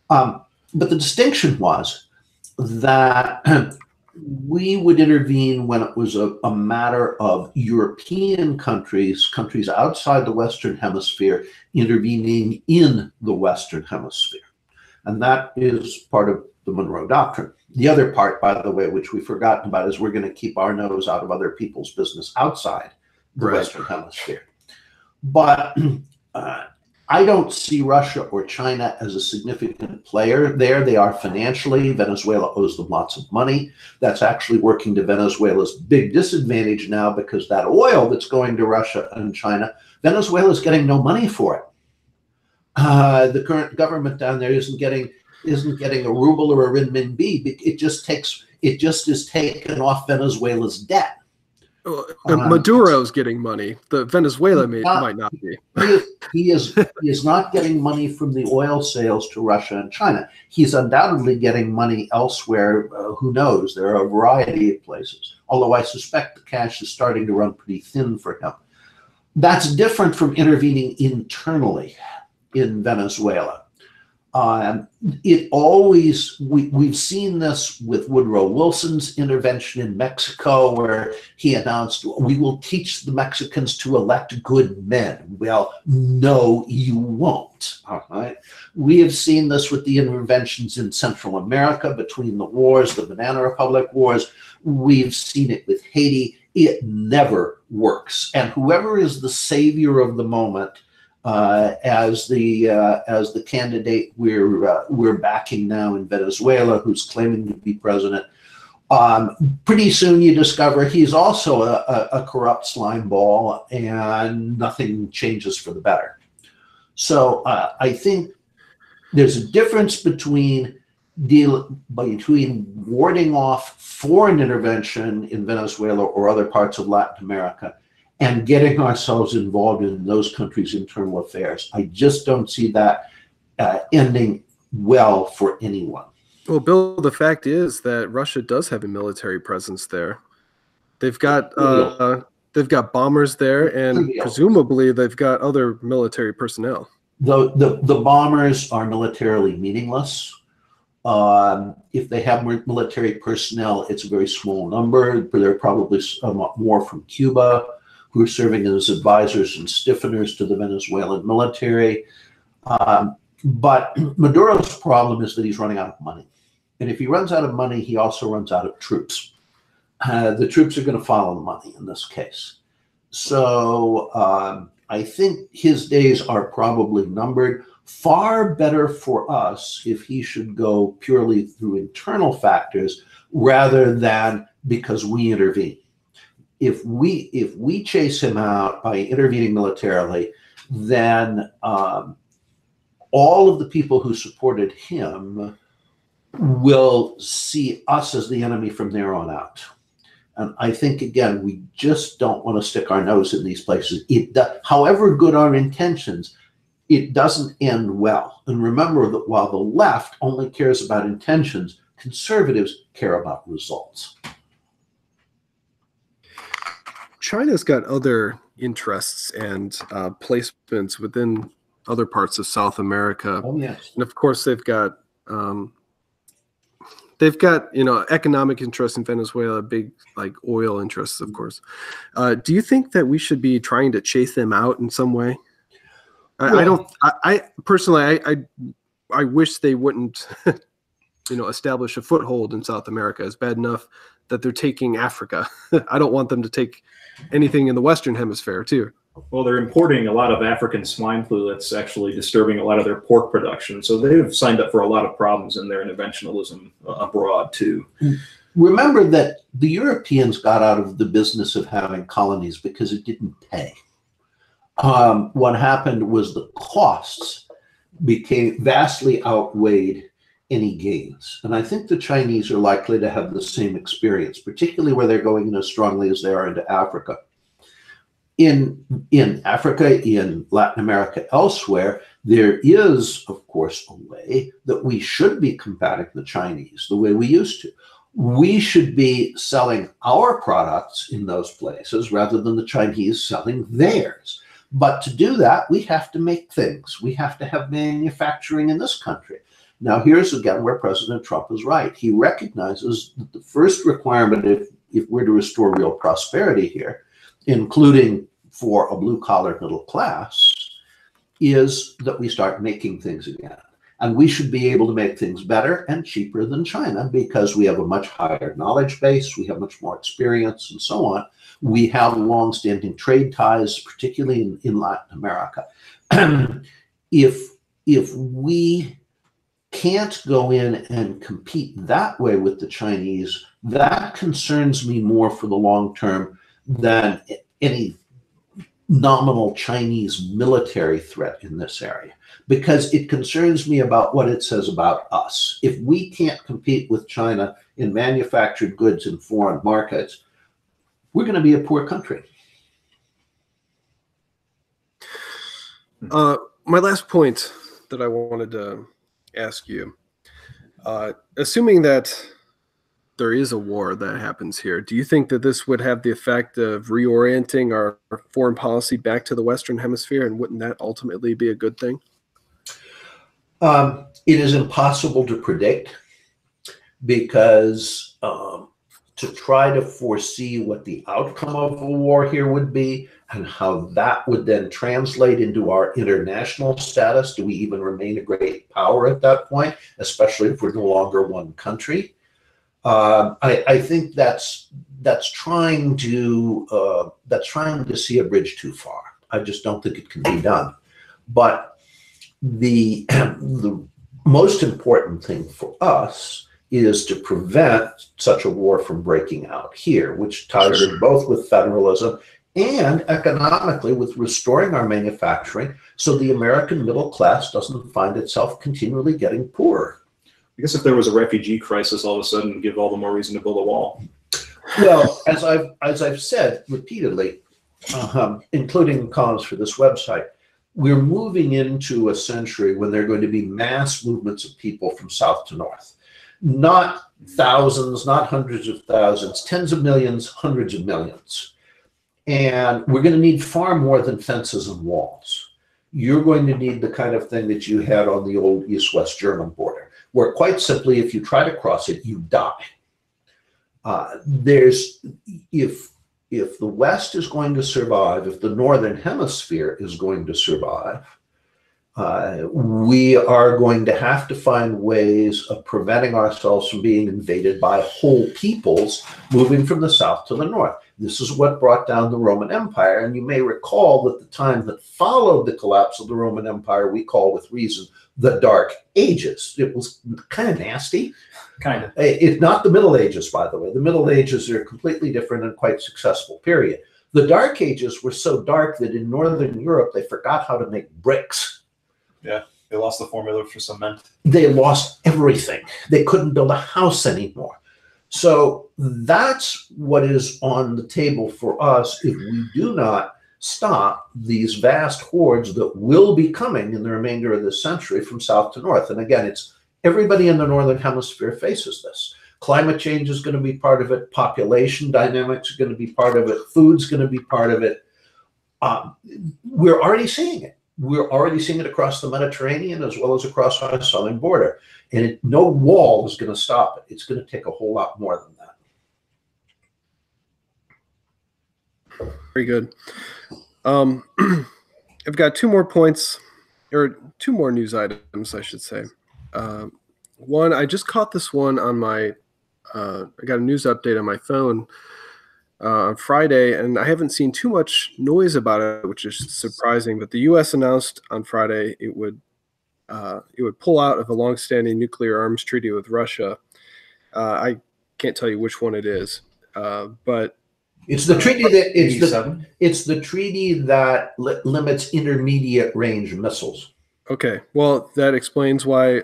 But the distinction was that we would intervene when it was a matter of European countries outside the Western Hemisphere intervening in the Western Hemisphere. And that is part of the Monroe Doctrine. The other part, by the way, which we've forgotten about, is we're going to keep our nose out of other people's business outside the Western Hemisphere. But I don't see Russia or China as a significant player there. They are financially. Venezuela owes them lots of money. That's actually working to Venezuela's big disadvantage now, because that oil that's going to Russia and China, Venezuela is getting no money for it. The current government down there isn't getting a ruble or a renminbi. It just is taken off Venezuela's debt. Maduro's getting money. The Venezuela might not be. He is not getting money from the oil sales to Russia and China. He's undoubtedly getting money elsewhere. Who knows? There are a variety of places. Although I suspect the cash is starting to run pretty thin for him. That's different from intervening internally in Venezuela. We've seen this with Woodrow Wilson's intervention in Mexico, where he announced, we will teach the Mexicans to elect good men. Well, no, you won't. All right. We have seen this with the interventions in Central America between the wars, the Banana Republic wars. We've seen it with Haiti. It never works. And whoever is the savior of the moment, as the candidate we're backing now in Venezuela, who's claiming to be president, pretty soon you discover he's also a corrupt slime ball, and nothing changes for the better. So I think there's a difference between warding off foreign intervention in Venezuela or other parts of Latin America and getting ourselves involved in those countries' internal affairs. I just don't see that ending well for anyone. Well, Bill, the fact is that Russia does have a military presence there. They've got bombers there, and presumably they've got other military personnel. The bombers are militarily meaningless. If they have military personnel, it's a very small number. There are probably somewhat more from Cuba, who are serving as advisors and stiffeners to the Venezuelan military. But Maduro's problem is that he's running out of money. And if he runs out of money, he also runs out of troops. The troops are going to follow the money in this case. So I think his days are probably numbered. Far better for us if he should go purely through internal factors rather than because we intervene. If we chase him out by intervening militarily, then all of the people who supported him will see us as the enemy from there on out. And I think, again, we just don't want to stick our nose in these places. However good our intentions, it doesn't end well. And remember that while the left only cares about intentions, conservatives care about results. China's got other interests and placements within other parts of South America. Oh, yes. And of course, they've got economic interests in Venezuela, big like oil interests, of course. Do you think that we should be trying to chase them out in some way? I personally wish they wouldn't, establish a foothold in South America. It's bad enough that they're taking Africa. I don't want them to take anything in the Western Hemisphere too. Well, they're importing a lot of African swine flu that's actually disturbing a lot of their pork production. So they've signed up for a lot of problems in their interventionism abroad too. Remember that the Europeans got out of the business of having colonies because it didn't pay. What happened was the costs became vastly outweighed any gains. And I think the Chinese are likely to have the same experience, particularly where they're going in as strongly as they are into Africa. In Africa, in Latin America, elsewhere, there is, of course, a way that we should be combating the Chinese the way we used to. We should be selling our products in those places rather than the Chinese selling theirs. But to do that, we have to make things. We have to have manufacturing in this country. Now, here's again where President Trump is right. He recognizes that the first requirement, if we're to restore real prosperity here, including for a blue-collar middle class, is that we start making things again. And we should be able to make things better and cheaper than China because we have a much higher knowledge base, we have much more experience, and so on. We have long-standing trade ties, particularly in Latin America. If we can't go in and compete that way with the Chinese, that concerns me more for the long term than any nominal Chinese military threat in this area, because it concerns me about what it says about us. If we can't compete with China in manufactured goods in foreign markets, we're going to be a poor country. My last point that I wanted to ask you, assuming that there is a war that happens here, do you think that this would have the effect of reorienting our foreign policy back to the Western Hemisphere, and wouldn't that ultimately be a good thing? It is impossible to predict because to try to foresee what the outcome of a war here would be and how that would then translate into our international status. Do we even remain a great power at that point, especially if we're no longer one country? I think that's trying to see a bridge too far. I just don't think it can be done. But the most important thing for us is to prevent such a war from breaking out here, which ties in both with federalism and economically with restoring our manufacturing so the American middle class doesn't find itself continually getting poorer. I guess if there was a refugee crisis, all of a sudden, give all the more reason to build a wall. Well, as I've said repeatedly, including columns for this website, we're moving into a century when there are going to be mass movements of people from south to north. Not thousands, not hundreds of thousands, tens of millions, hundreds of millions. And we're going to need far more than fences and walls. You're going to need the kind of thing that you had on the old East-West German border, where quite simply, if you try to cross it, you die. If the West is going to survive, if the Northern Hemisphere is going to survive, We are going to have to find ways of preventing ourselves from being invaded by whole peoples moving from the south to the north. This is what brought down the Roman Empire. And you may recall that the time that followed the collapse of the Roman Empire, we call with reason the Dark Ages. It was kind of nasty. Kind of. It's not the Middle Ages, by the way. The Middle Ages are a completely different and quite successful period. The Dark Ages were so dark that in Northern Europe, they forgot how to make bricks. Yeah, they lost the formula for cement. They lost everything. They couldn't build a house anymore. So that's what is on the table for us if we do not stop these vast hordes that will be coming in the remainder of this century from south to north. And again, it's everybody in the Northern Hemisphere faces this. Climate change is going to be part of it. Population dynamics are going to be part of it. Food's going to be part of it. We're already seeing it. We're already seeing it across the Mediterranean as well as across our southern border. And no wall is going to stop it. It's going to take a whole lot more than that. Very good. I've got two more points, or two more news items, I should say. One, I just caught this one on my, I got a news update on my phone on Friday, and I haven't seen too much noise about it, which is surprising. But the U.S. announced on Friday it would pull out of a longstanding nuclear arms treaty with Russia. I can't tell you which one it is, but it's the treaty that it's the treaty that limits intermediate range missiles. Okay, well, that explains why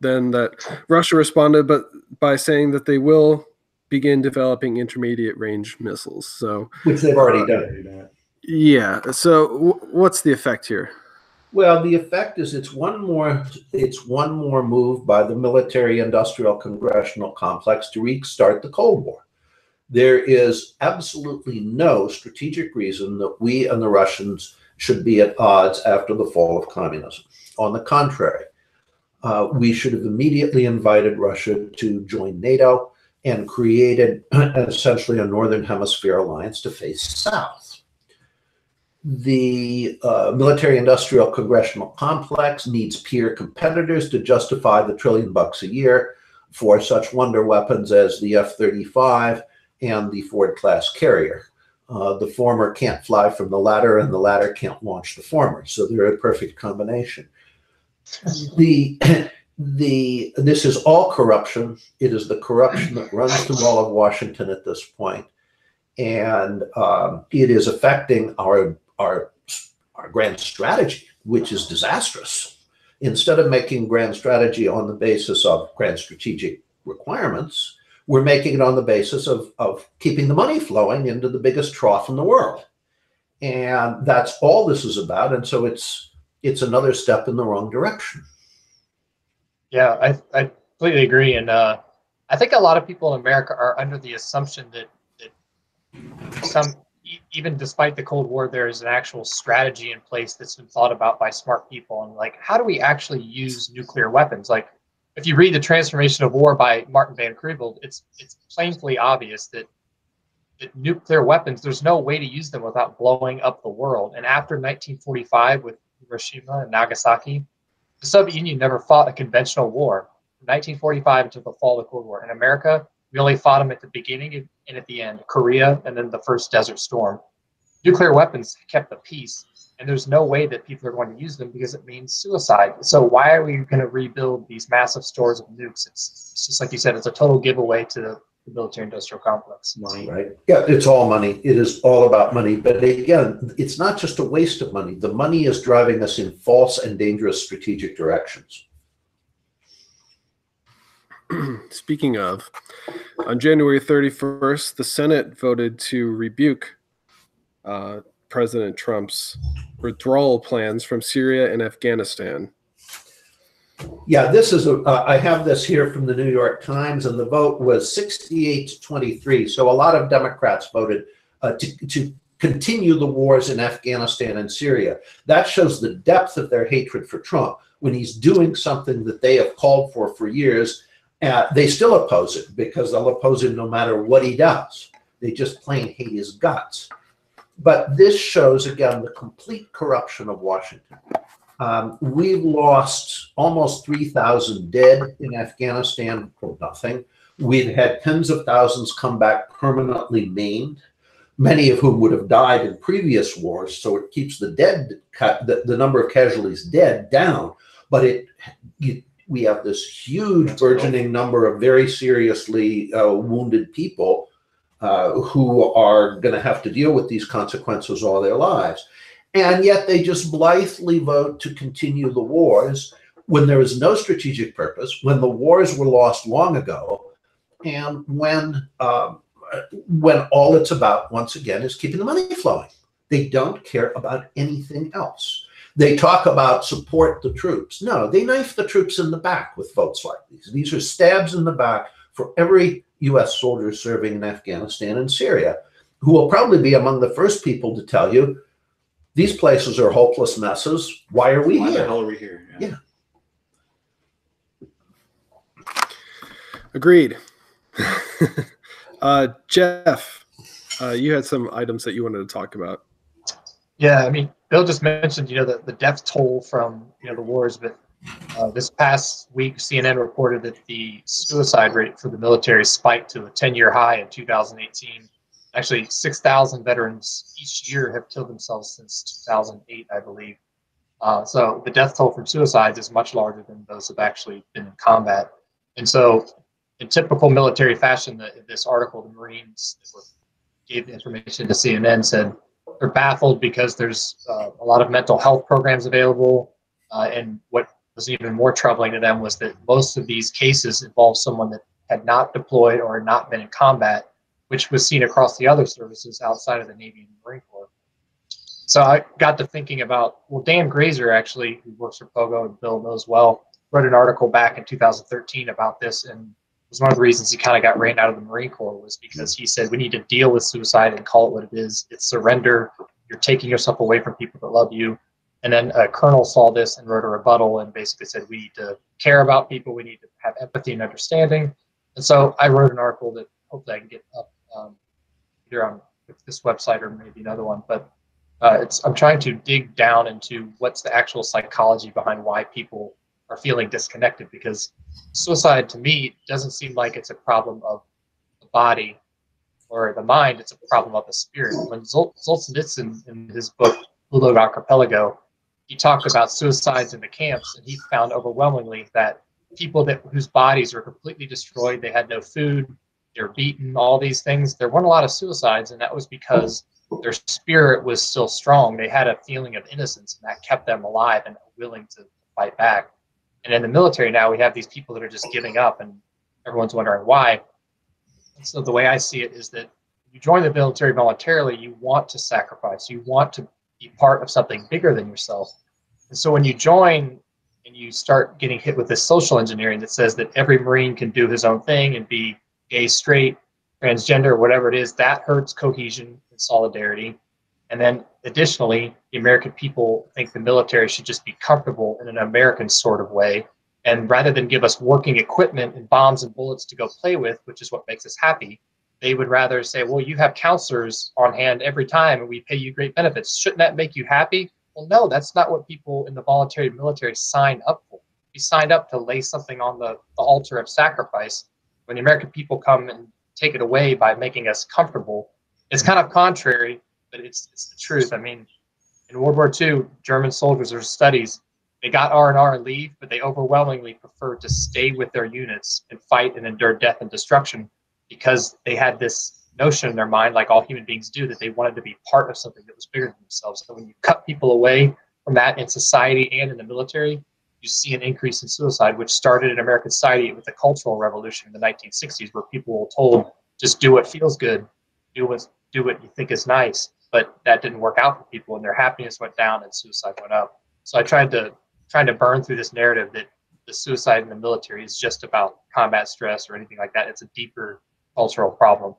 then that Russia responded, but by saying that they will begin developing intermediate range missiles. So, which they've already done. Yeah. So, what's the effect here? Well, the effect is it's one more move by the military-industrial congressional complex to restart the Cold War. There is absolutely no strategic reason that we and the Russians should be at odds after the fall of communism. On the contrary, we should have immediately invited Russia to join NATO and created essentially a Northern Hemisphere alliance to face south. The military-industrial congressional complex needs peer competitors to justify the $1 trillion a year for such wonder weapons as the F-35 and the Ford-class carrier. The former can't fly from the latter, and the latter can't launch the former. So they're a perfect combination. This is all corruption. It is the corruption that runs through all of Washington at this point, and it is affecting our grand strategy, which is disastrous. Instead of making grand strategy on the basis of grand strategic requirements, we're making it on the basis of keeping the money flowing into the biggest trough in the world. And that's all this is about. And so it's another step in the wrong direction. Yeah, I completely agree. And I think a lot of people in America are under the assumption that even despite the Cold War, there is an actual strategy in place that's been thought about by smart people. And like, how do we actually use nuclear weapons? Like, if you read The Transformation of War by Martin Van Creveld, it's plainly obvious that nuclear weapons, there's no way to use them without blowing up the world. And after 1945 with Hiroshima and Nagasaki, the Soviet Union never fought a conventional war. From 1945 until the fall of the Cold War. In America, we only fought them at the beginning and at the end, Korea, and then the first Desert Storm. Nuclear weapons kept the peace. And there's no way that people are going to use them because it means suicide. So why are we going to rebuild these massive stores of nukes? It's just like you said, it's a total giveaway to the military-industrial complex. Money, right? Yeah, it's all money. It is all about money. But again, it's not just a waste of money. The money is driving us in false and dangerous strategic directions. Speaking of, on January 31st, the Senate voted to rebuke President Trump's withdrawal plans from Syria and Afghanistan. Yeah, this is I have this here from the New York Times, and the vote was 68-23. So a lot of Democrats voted to continue the wars in Afghanistan and Syria. That shows the depth of their hatred for Trump. When he's doing something that they have called for years, they still oppose it because they'll oppose him no matter what he does. They just plain hate his guts. But this shows, again, the complete corruption of Washington. We've lost almost 3,000 dead in Afghanistan for nothing. We've had tens of thousands come back permanently maimed, many of whom would have died in previous wars. So it keeps the number of casualties dead down. But we have this huge burgeoning number of very seriously wounded people who are going to have to deal with these consequences all their lives. And yet they just blithely vote to continue the wars when there is no strategic purpose, when the wars were lost long ago, and when all it's about, once again, is keeping the money flowing. They don't care about anything else. They talk about support the troops. No, they knife the troops in the back with votes like these. These are stabs in the back for every U.S. soldier serving in Afghanistan and Syria, who will probably be among the first people to tell you, these places are hopeless messes. Why are we here? Why the hell are we here? Yeah. Agreed. Jeff, you had some items that you wanted to talk about. Yeah, I mean, Bill just mentioned, the death toll from, the wars, but this past week, CNN reported that the suicide rate for the military spiked to a 10-year high in 2018. Actually, 6,000 veterans each year have killed themselves since 2008, I believe. So the death toll from suicides is much larger than those who've actually been in combat. And so in typical military fashion, this article, the Marines gave the information to CNN, said they're baffled because there's a lot of mental health programs available. And what was even more troubling to them was that most of these cases involve someone that had not deployed or not been in combat, which was seen across the other services outside of the Navy and the Marine Corps. So I got to thinking about, Dan Grazer, actually, who works for POGO and Bill knows well, wrote an article back in 2013 about this, and it was one of the reasons he kind of got ran out of the Marine Corps was because he said we need to deal with suicide and call it what it is. It's surrender. You're taking yourself away from people that love you. And then a colonel saw this and wrote a rebuttal and basically said we need to care about people. We need to have empathy and understanding. And so I wrote an article that hopefully I can get up either on this website or maybe another one. But I'm trying to dig down into what's the actual psychology behind why people are feeling disconnected, because suicide to me doesn't seem like it's a problem of the body or the mind. It's a problem of the spirit. When Solzhenitsyn in his book Gulag Archipelago, he talked about suicides in the camps, and he found overwhelmingly that people whose bodies were completely destroyed, they had no food, they're beaten, all these things, there weren't a lot of suicides, and that was because their spirit was still strong. They had a feeling of innocence, and that kept them alive and willing to fight back. And in the military now, we have these people that are just giving up, and everyone's wondering why. And so the way I see it is that if you join the military voluntarily, you want to sacrifice, you want to be part of something bigger than yourself. And so when you join and you start getting hit with this social engineering that says that every Marine can do his own thing and be gay, straight, transgender, whatever it is, that hurts cohesion and solidarity. And then additionally, the American people think the military should just be comfortable in an American sort of way. And rather than give us working equipment and bombs and bullets to go play with, which is what makes us happy, they would rather say, well, you have counselors on hand every time and we pay you great benefits. Shouldn't that make you happy? Well, no, that's not what people in the voluntary military sign up for. We signed up to lay something on the altar of sacrifice. When the American people come and take it away by making us comfortable, it's kind of contrary, but it's the truth. I mean, in World War II, German soldiers, there's studies, they got R&R and leave, but they overwhelmingly preferred to stay with their units and fight and endure death and destruction because they had this notion in their mind, like all human beings do, that they wanted to be part of something that was bigger than themselves. So when you cut people away from that in society and in the military, you see an increase in suicide, which started in American society with the Cultural Revolution in the 1960s, where people were told, just do what feels good, do what you think is nice. But that didn't work out for people, and their happiness went down and suicide went up. So I tried to burn through this narrative that the suicide in the military is just about combat stress or anything like that. It's a deeper cultural problem.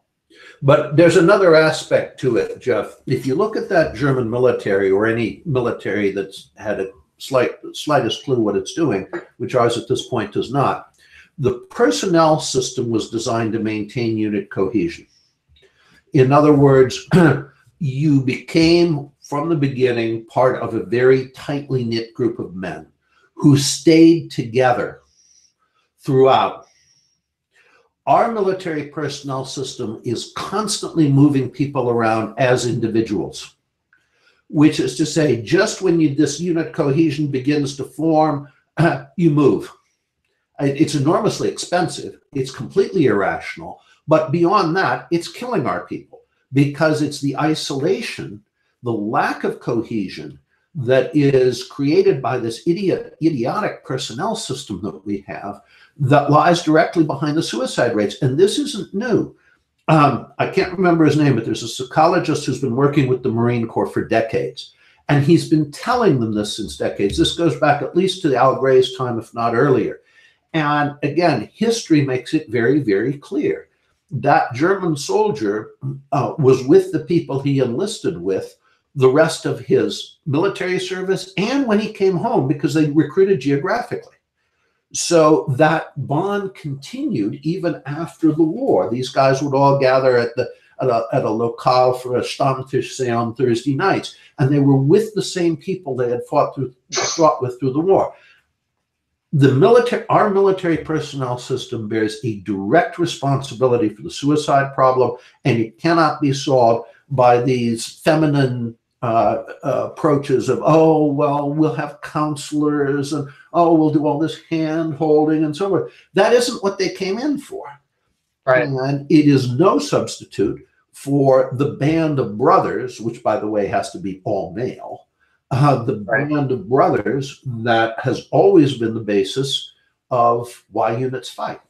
But there's another aspect to it, Jeff. If you look at that German military or any military that's had a slightest clue what it's doing, which ours at this point does not, the personnel system was designed to maintain unit cohesion. In other words, you became from the beginning, part of a very tightly knit group of men who stayed together throughout. Our military personnel system is constantly moving people around as individuals, which is to say, just when this unit cohesion begins to form, you move. It's enormously expensive. It's completely irrational. But beyond that, it's killing our people, because it's the isolation, the lack of cohesion that is created by this idiotic personnel system that we have that lies directly behind the suicide rates. And this isn't new. I can't remember his name, but there's a psychologist who's been working with the Marine Corps for decades. And he's been telling them this since decades. This goes back at least to Al Gray's time, if not earlier. And again, history makes it very, very clear. That German soldier was with the people he enlisted with the rest of his military service and when he came home, because they recruited geographically. So that bond continued even after the war. These guys would all gather at a locale for a Stammtisch, say, on Thursday nights, and they were with the same people they had fought with through the war. Our military personnel system bears a direct responsibility for the suicide problem, and it cannot be solved by these feminine approaches of, oh, well, we'll have counselors, and oh, we'll do all this hand holding and so forth. That isn't what they came in for. Right. And it is no substitute for the band of brothers, which, by the way, has to be all male. The band of brothers that has always been the basis of why units fight.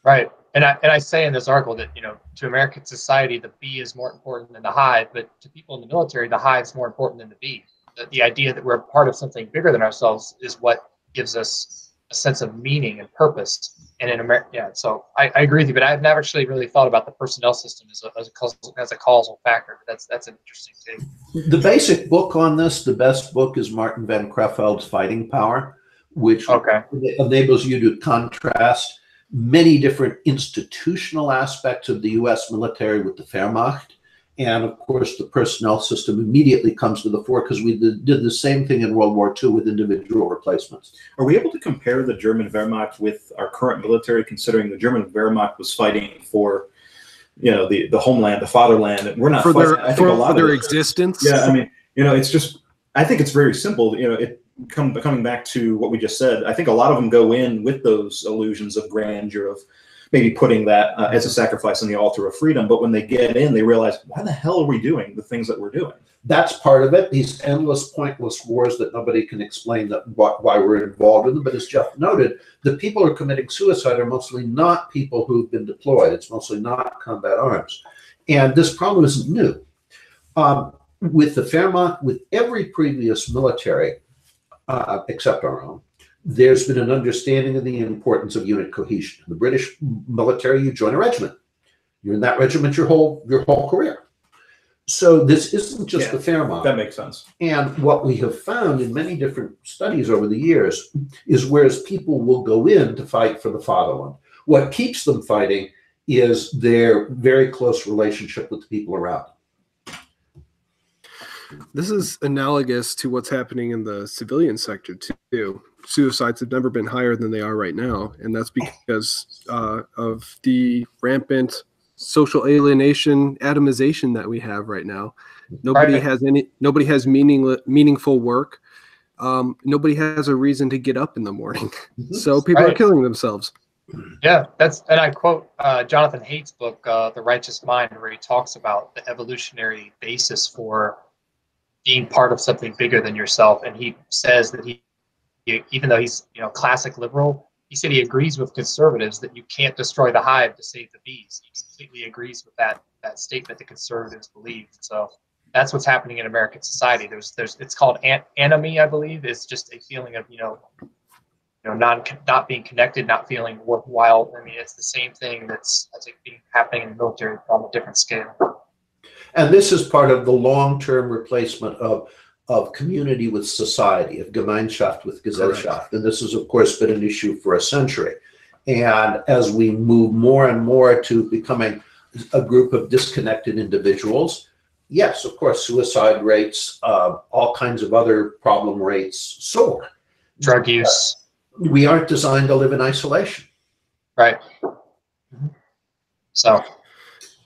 Right. And I say in this article that, to American society, the bee is more important than the hive, but to people in the military, the hive is more important than the bee. The idea that we're part of something bigger than ourselves is what gives us a sense of meaning and purpose. And in America, so I agree with you, but I've never actually really thought about the personnel system as a causal factor. But that's an interesting take. The basic book on this, the best book, is Martin van Creveld's Fighting Power, which enables you to contrast many different institutional aspects of the U.S. military with the Wehrmacht. And of course, the personnel system immediately comes to the fore, because we did the same thing in World War II with individual replacements. Are we able to compare the German Wehrmacht with our current military, considering the German Wehrmacht was fighting for, the homeland, the fatherland, and we're not for fighting, for their existence? Yeah, I mean, it's just, I think it's very simple. Coming back to what we just said, I think a lot of them go in with those illusions of grandeur, of maybe putting that as a sacrifice on the altar of freedom. But when they get in, they realize, why the hell are we doing the things that we're doing? That's part of it. These endless, pointless wars that nobody can explain why we're involved in them. But as Jeff noted, the people who are committing suicide are mostly not people who've been deployed. It's mostly not combat arms. And this problem isn't new. With the Wehrmacht, with every previous military, except our own, there's been an understanding of the importance of unit cohesion. In the British military, you join a regiment. You're in that regiment your whole career. So this isn't just the Wehrmacht. That makes sense. And what we have found in many different studies over the years is, whereas people will go in to fight for the fatherland, what keeps them fighting is their very close relationship with the people around them. This is analogous to what's happening in the civilian sector too. Suicides have never been higher than they are right now, and that's because of the rampant social alienation, atomization that we have right now. Nobody has meaningful work. Nobody has a reason to get up in the morning, so people are killing themselves. Yeah, and I quote Jonathan Haidt's book, The Righteous Mind, where he talks about the evolutionary basis for being part of something bigger than yourself. And he says that even though he's classic liberal, he said he agrees with conservatives that you can't destroy the hive to save the bees. He completely agrees with that statement that conservatives believe. So that's what's happening in American society. It's called anomie, I believe. It's just a feeling of not being connected, not feeling worthwhile. I mean, it's the same thing that's happening in the military on a different scale. And this is part of the long-term replacement of community with society, of Gemeinschaft with Gesellschaft. And this has, of course, been an issue for a century. And as we move more and more to becoming a group of disconnected individuals, yes, of course, suicide rates, all kinds of other problem rates soar. Drug use. We aren't designed to live in isolation. Right. So.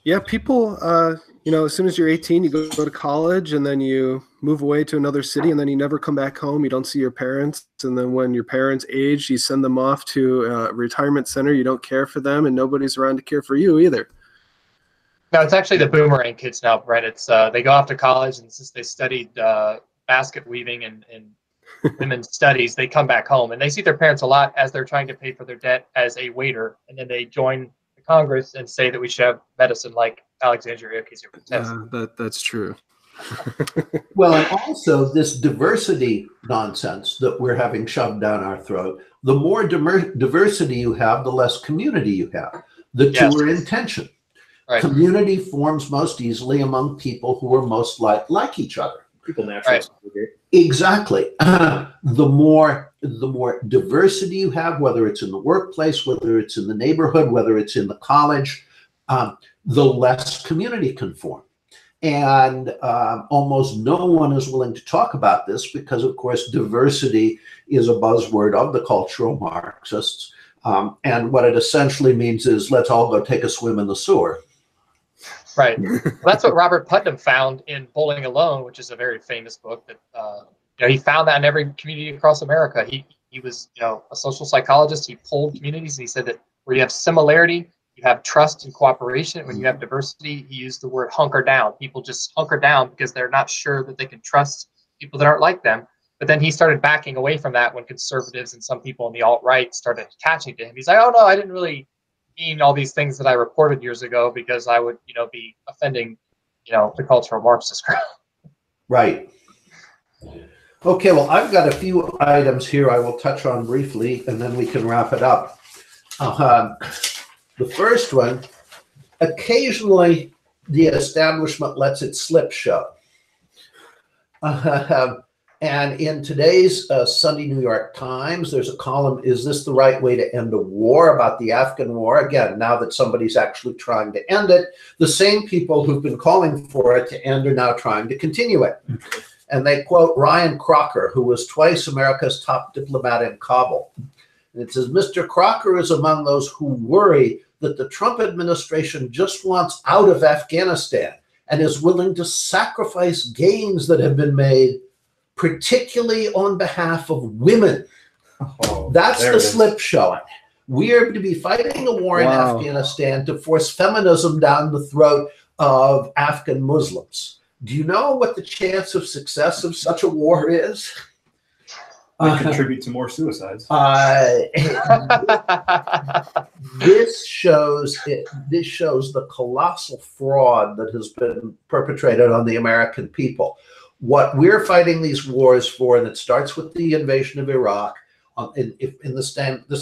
Yeah, people, as soon as you're 18, you go to college and then you move away to another city and then you never come back home. You don't see your parents. And then when your parents age, you send them off to a retirement center. You don't care for them and nobody's around to care for you either. No, it's actually the boomerang kids now, right? It's they go off to college, and since they studied basket weaving and women's studies, they come back home and they see their parents a lot as they're trying to pay for their debt as a waiter, and then they join the Congress and say that we should have medicine like Alexandria Ocasio-Cortez. That's true. Well, and also this diversity nonsense that we're having shoved down our throat. The more diversity you have, the less community you have. The two are in tension. Right. Community forms most easily among people who are most like each other. People naturally segregate. Exactly. The more diversity you have, whether it's in the workplace, whether it's in the neighborhood, whether it's in the college, the less community can form. And almost no one is willing to talk about this because, of course, diversity is a buzzword of the cultural Marxists. And what it essentially means is let's all go take a swim in the sewer. Right. Well, that's what Robert Putnam found in Bowling Alone, which is a very famous book that he found that in every community across America. He was a social psychologist. He polled communities and he said that where you have similarity, you have trust and cooperation. When you have diversity, he used the word hunker down. People just hunker down because they're not sure that they can trust people that aren't like them. But then he started backing away from that when conservatives and some people in the alt-right started attaching to him. He's like, oh, no, I didn't really mean all these things that I reported years ago because I would, be offending, the cultural Marxist crowd. Right. Okay, well, I've got a few items here I will touch on briefly, and then we can wrap it up. The first one, occasionally the establishment lets it slip show. And in today's Sunday New York Times, there's a column, "Is this the right way to end a war?" about the Afghan war. Again, now that somebody's actually trying to end it, the same people who've been calling for it to end are now trying to continue it. And they quote Ryan Crocker, who was twice America's top diplomat in Kabul. And it says, "Mr. Crocker is among those who worry that the Trump administration just wants out of Afghanistan and is willing to sacrifice gains that have been made, particularly on behalf of women." That's the slip showing. We are to be fighting a war in Afghanistan to force feminism down the throat of Afghan Muslims. Do you know what the chance of success of such a war is? Contribute to more suicides. This shows the colossal fraud that has been perpetrated on the American people. What we're fighting these wars for, and it starts with the invasion of Iraq, this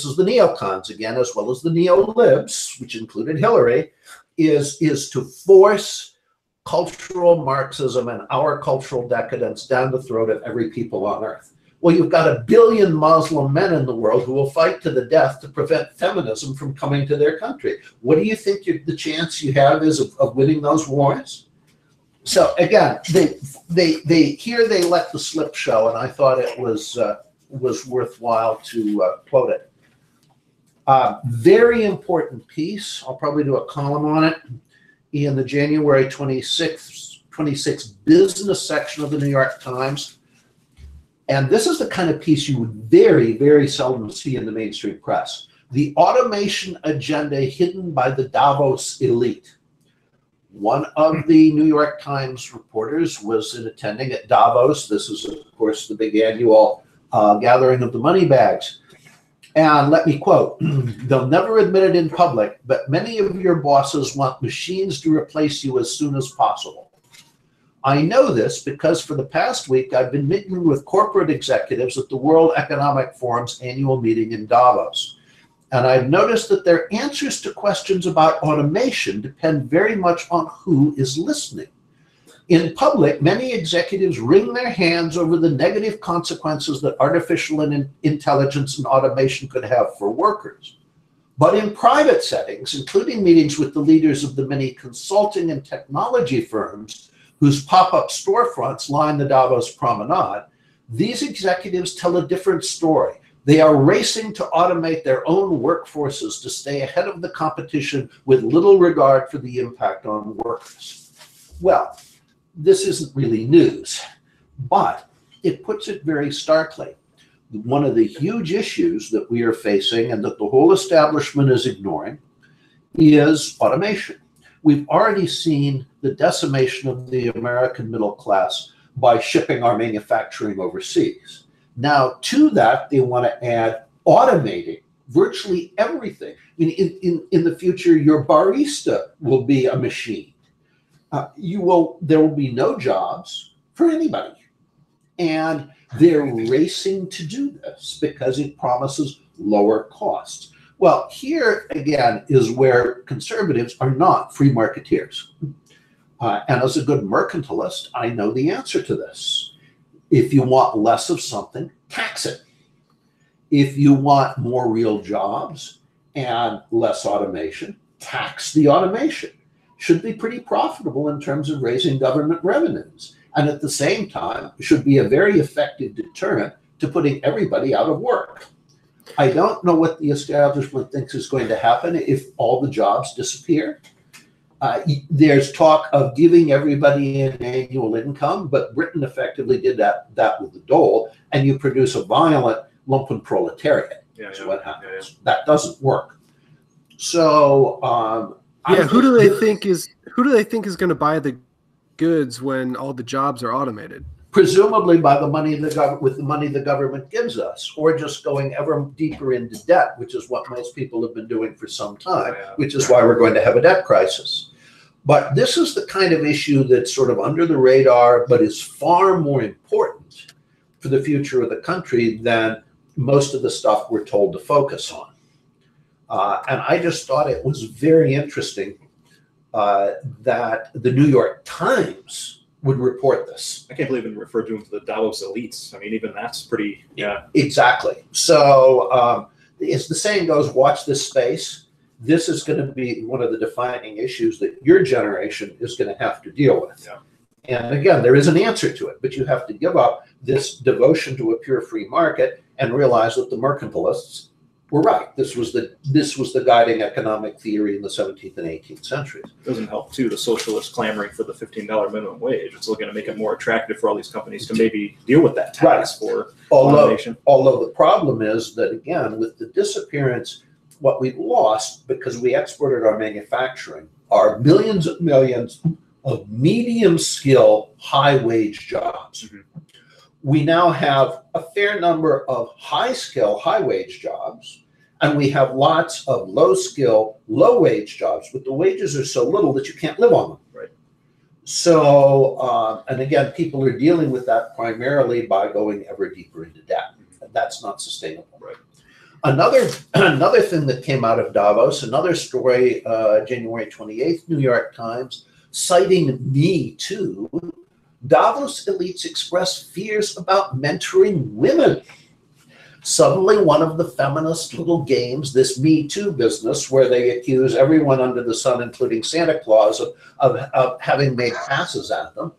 is the neocons again, as well as the neo-libs, which included Hillary, is to force cultural Marxism and our cultural decadence down the throat of every people on earth. Well, you've got 1 billion Muslim men in the world who will fight to the death to prevent feminism from coming to their country. What do you think the chance you have is of winning those wars? So again, they let the slip show, and I thought it was worthwhile to quote it. Very important piece. I'll probably do a column on it in the January 26th business section of the New York Times. And this is the kind of piece you would very, very seldom see in the mainstream press. The automation agenda hidden by the Davos elite. One of the New York Times reporters was attending at Davos. This is, of course, the big annual gathering of the money bags. And let me quote, "They'll never admit it in public, but many of your bosses want machines to replace you as soon as possible. I know this because for the past week, I've been meeting with corporate executives at the World Economic Forum's annual meeting in Davos. And I've noticed that their answers to questions about automation depend very much on who is listening. In public, many executives wring their hands over the negative consequences that artificial intelligence and automation could have for workers. But in private settings, including meetings with the leaders of the many consulting and technology firms whose pop-up storefronts line the Davos promenade, these executives tell a different story. They are racing to automate their own workforces to stay ahead of the competition with little regard for the impact on workers. Well, this isn't really news, but it puts it very starkly. One of the huge issues that we are facing and that the whole establishment is ignoring is automation. We've already seen the decimation of the American middle class by shipping our manufacturing overseas. Now, to that, they want to add automating virtually everything. I mean, in the future, your barista will be a machine. There will be no jobs for anybody. And they're racing to do this because it promises lower costs. Well, here again is where conservatives are not free marketeers. And as a good mercantilist, I know the answer to this. If you want less of something, tax it. If you want more real jobs and less automation, tax the automation. Should be pretty profitable in terms of raising government revenues. And at the same time, should be a very effective deterrent to putting everybody out of work. I don't know what the establishment thinks is going to happen if all the jobs disappear. There's talk of giving everybody an annual income, but Britain effectively did that with the dole, and you produce a violent lumpen proletariat. That's what happens. Yeah. That doesn't work. So who do they think is going to buy the goods when all the jobs are automated? Presumably by the money with the money the government gives us, or just going ever deeper into debt, which is what most people have been doing for some time, which is why we're going to have a debt crisis. But this is the kind of issue that's sort of under the radar, but is far more important for the future of the country than most of the stuff we're told to focus on. And I just thought it was very interesting that the New York Times would report this. I can't believe it referred to them to the Davos elites. I mean, even that's pretty, Exactly. So as the saying goes, watch this space. This is going to be one of the defining issues that your generation is going to have to deal with. Yeah. And again, there is an answer to it, but you have to give up this devotion to a pure free market and realize that the mercantilists were right. This was the guiding economic theory in the 17th and 18th centuries. It doesn't help, too, the socialists clamoring for the $15 minimum wage. It's going to make it more attractive for all these companies to maybe deal with that tax for automation. Although the problem is that, again, with the disappearance, what we've lost because we exported our manufacturing are millions and millions of medium skill, high wage jobs. Mm-hmm. We now have a fair number of high skill, high wage jobs, and we have lots of low skill, low wage jobs, but the wages are so little that you can't live on them. Right. So, and again, people are dealing with that primarily by going ever deeper into debt. And that's not sustainable. Right. Another thing that came out of Davos, another story, January 28th, New York Times, citing Me Too, Davos elites express fears about mentoring women. Suddenly, one of the feminist little games, this Me Too business, where they accuse everyone under the sun, including Santa Claus, of having made passes at them.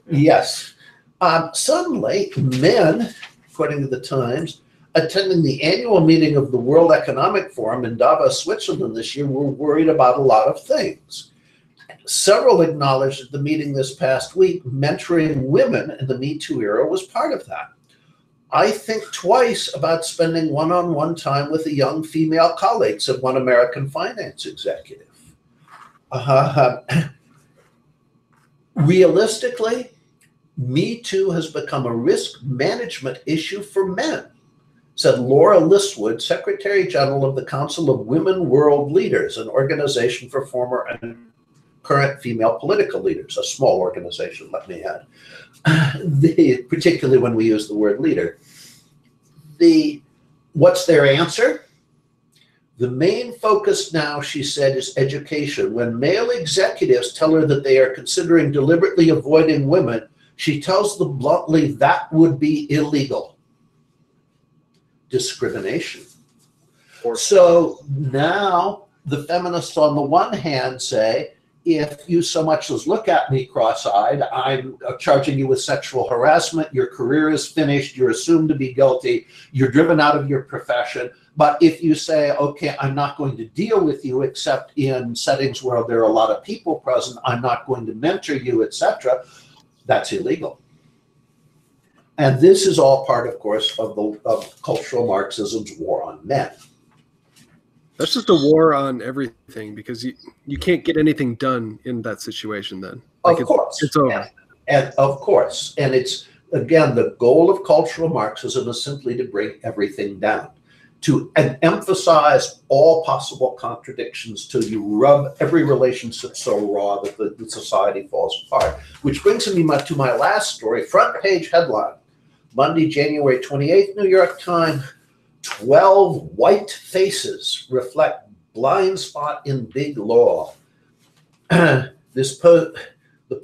Yes. Suddenly, men, according to the Times, attending the annual meeting of the World Economic Forum in Davos, Switzerland this year, were worried about a lot of things. Several acknowledged at the meeting this past week, mentoring women in the Me Too era was part of that. I think twice about spending one-on-one time with a young female colleague, said one American finance executive. Realistically, Me Too has become a risk management issue for men, said Laura Listwood, Secretary General of the Council of Women World Leaders, an organization for former and current female political leaders, a small organization, let me add, particularly when we use the word leader. What's their answer? The main focus now, she said, is education. When male executives tell her that they are considering deliberately avoiding women, she tells them bluntly that would be illegal. Discrimination. So now the feminists on the one hand say, if you so much as look at me cross-eyed, I'm charging you with sexual harassment, your career is finished, you're assumed to be guilty, you're driven out of your profession. But if you say, okay, I'm not going to deal with you except in settings where there are a lot of people present, I'm not going to mentor you, etc., that's illegal. And this is all part, of course, of cultural Marxism's war on men. That's just a war on everything, because you can't get anything done in that situation then. Like, of course. It's over. And of course. And it's, again, the goal of cultural Marxism is simply to bring everything down, to emphasize all possible contradictions till you rub every relationship so raw that the society falls apart. Which brings me to my last story, front page headline, Monday, January 28th, New York Times, 12 white faces reflect blind spot in big law. The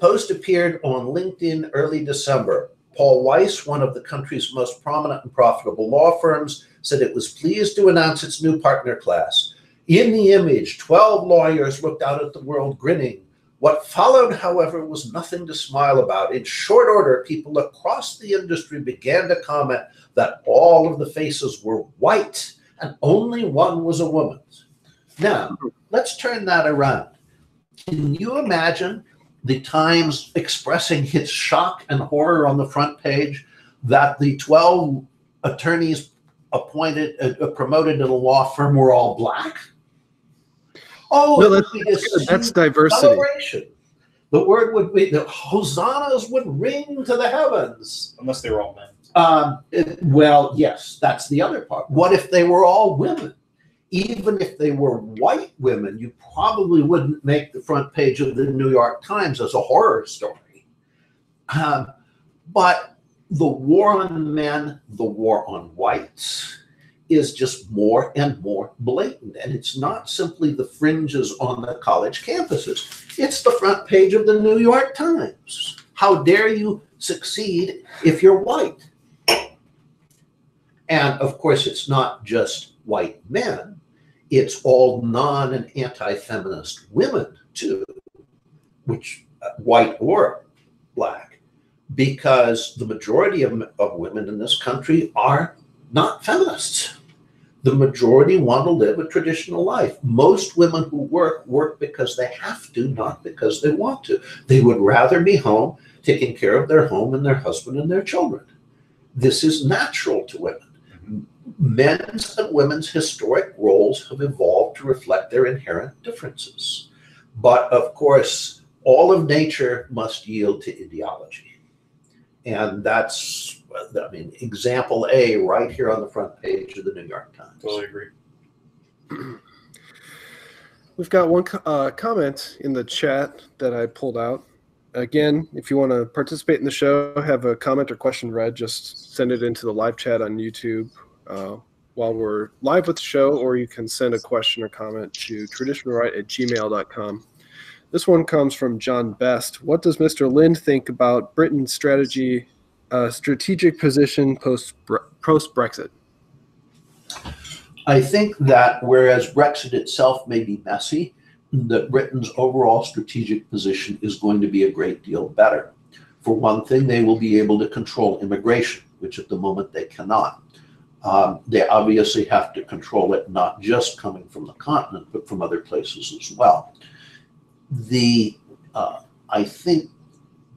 post appeared on LinkedIn early December. Paul Weiss, one of the country's most prominent and profitable law firms, said it was pleased to announce its new partner class. In the image, 12 lawyers looked out at the world grinning. What followed, however, was nothing to smile about. In short order, people across the industry began to comment that all of the faces were white and only one was a woman. Now, let's turn that around. Can you imagine the Times expressing its shock and horror on the front page that the 12 attorneys promoted in a law firm were all black? Oh, no, that's diversity. Celebration. The word would be, the hosannas would ring to the heavens. Unless they were all men. Well, yes, that's the other part. What if they were all women? Even if they were white women, you probably wouldn't make the front page of the New York Times as a horror story. But the war on men, the war on whites, is just more and more blatant. And it's not simply the fringes on the college campuses. It's the front page of the New York Times. How dare you succeed if you're white? And of course, it's not just white men. It's all non and anti-feminist women too, which white or black, because the majority of women in this country are not feminists. The majority want to live a traditional life. Most women who work because they have to, not because they want to. They would rather be home taking care of their home and their husband and their children. This is natural to women. Men's and women's historic roles have evolved to reflect their inherent differences. But of course, all of nature must yield to ideology. And that's, I mean, example A right here on the front page of the New York Times. Totally agree. We've got one comment in the chat that I pulled out. Again, if you want to participate in the show, have a comment or question read, just send it into the live chat on YouTube while we're live with the show, or you can send a question or comment to traditionalright@gmail.com. This one comes from John Best. What does Mr. Lind think about Britain's strategic position post-Brexit? I think that whereas Brexit itself may be messy, that Britain's overall strategic position is going to be a great deal better. For one thing, they will be able to control immigration, which at the moment they cannot. They obviously have to control it not just coming from the continent, but from other places as well. I think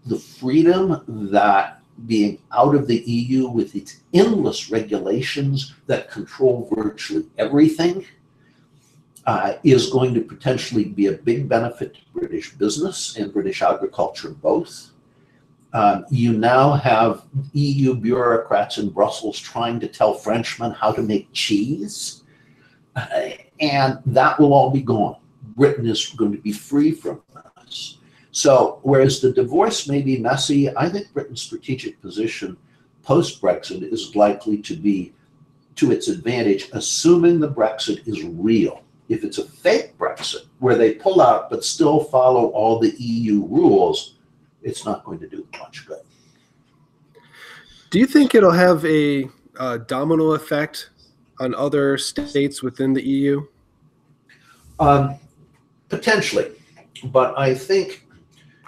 the freedom that being out of the EU with its endless regulations that control virtually everything is going to potentially be a big benefit to British business and British agriculture both. You now have EU bureaucrats in Brussels trying to tell Frenchmen how to make cheese, and that will all be gone. Britain is going to be free from this. So whereas the divorce may be messy, I think Britain's strategic position post-Brexit is likely to be to its advantage, assuming the Brexit is real. If it's a fake Brexit, where they pull out but still follow all the EU rules, it's not going to do much good. Do you think it'll have a domino effect on other states within the EU? Potentially, but I think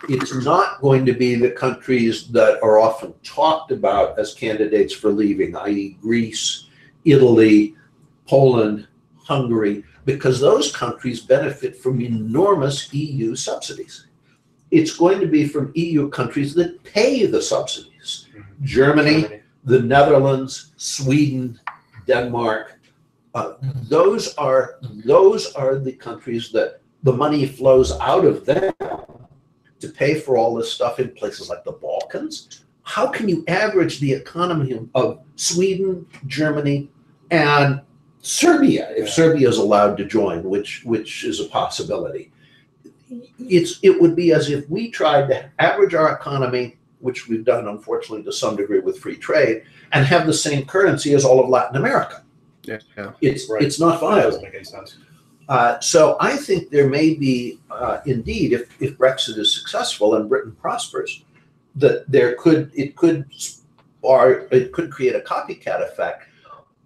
it's not going to be the countries that are often talked about as candidates for leaving, i.e. Greece, Italy, Poland, Hungary, because those countries benefit from enormous EU subsidies. It's going to be from EU countries that pay the subsidies. Germany, the Netherlands, Sweden, Denmark, those are the countries that the money flows out of them to pay for all this stuff in places like the Balkans. How can you average the economy of Sweden, Germany, and Serbia, if Serbia is allowed to join, which is a possibility? It would be as if we tried to average our economy, which we've done, unfortunately, to some degree with free trade, and have the same currency as all of Latin America. Yeah. It's not viable. That doesn't make any sense. So I think there may be, indeed, if Brexit is successful and Britain prospers, that it could create a copycat effect,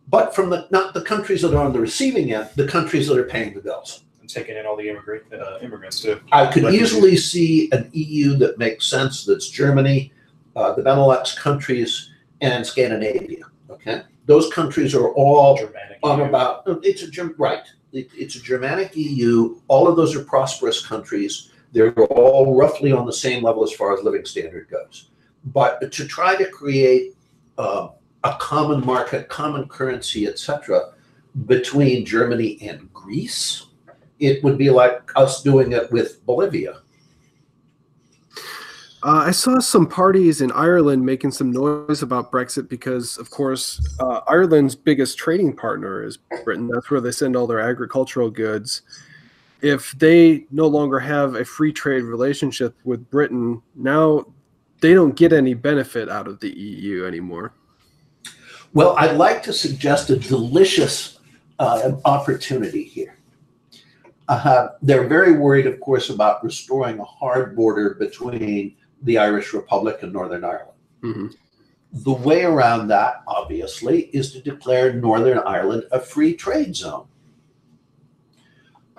but from not the countries that are on the receiving end, the countries that are paying the bills. And taking in all the immigrants too. I could easily see an EU that makes sense. That's Germany, the Benelux countries, and Scandinavia. Okay, those countries are all on about. It's a Germanic EU. All of those are prosperous countries. They're all roughly on the same level as far as living standard goes. But to try to create a common market, common currency, etc., between Germany and Greece, it would be like us doing it with Bolivia. I saw some parties in Ireland making some noise about Brexit because, of course, Ireland's biggest trading partner is Britain. That's where they send all their agricultural goods. If they no longer have a free trade relationship with Britain, now they don't get any benefit out of the EU anymore. Well, I'd like to suggest a delicious opportunity here. They're very worried, of course, about restoring a hard border between the Irish Republic and Northern Ireland. Mm-hmm. The way around that, obviously, is to declare Northern Ireland a free trade zone.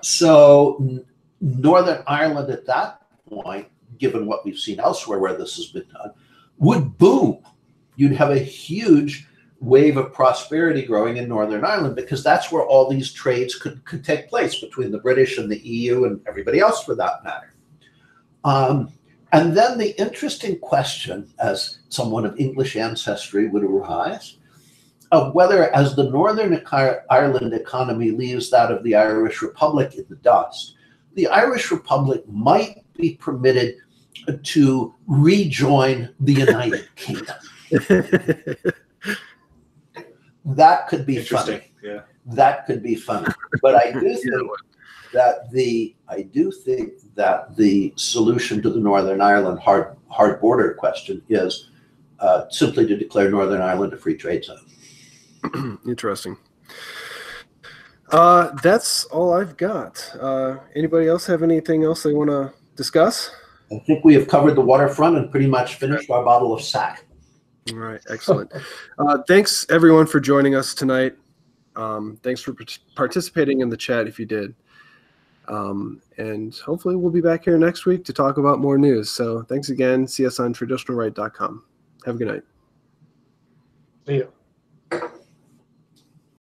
So Northern Ireland at that point, given what we've seen elsewhere where this has been done, would boom. You'd have a huge wave of prosperity growing in Northern Ireland because that's where all these trades could take place between the British and the EU and everybody else for that matter. And then the interesting question, as someone of English ancestry would arise, of whether as the Northern Ireland economy leaves that of the Irish Republic in the dust, the Irish Republic might be permitted to rejoin the United Kingdom. That could be funny. Yeah. That could be funny. But I do think that the solution to the Northern Ireland hard border question is simply to declare Northern Ireland a free trade zone. Interesting. That's all I've got. Anybody else have anything else they want to discuss? I think we have covered the waterfront and pretty much finished our bottle of sack. All right, excellent. Thanks everyone for joining us tonight. Thanks for participating in the chat if you did. And hopefully we'll be back here next week to talk about more news. So thanks again. See us on traditionalright.com. Have a good night. See you.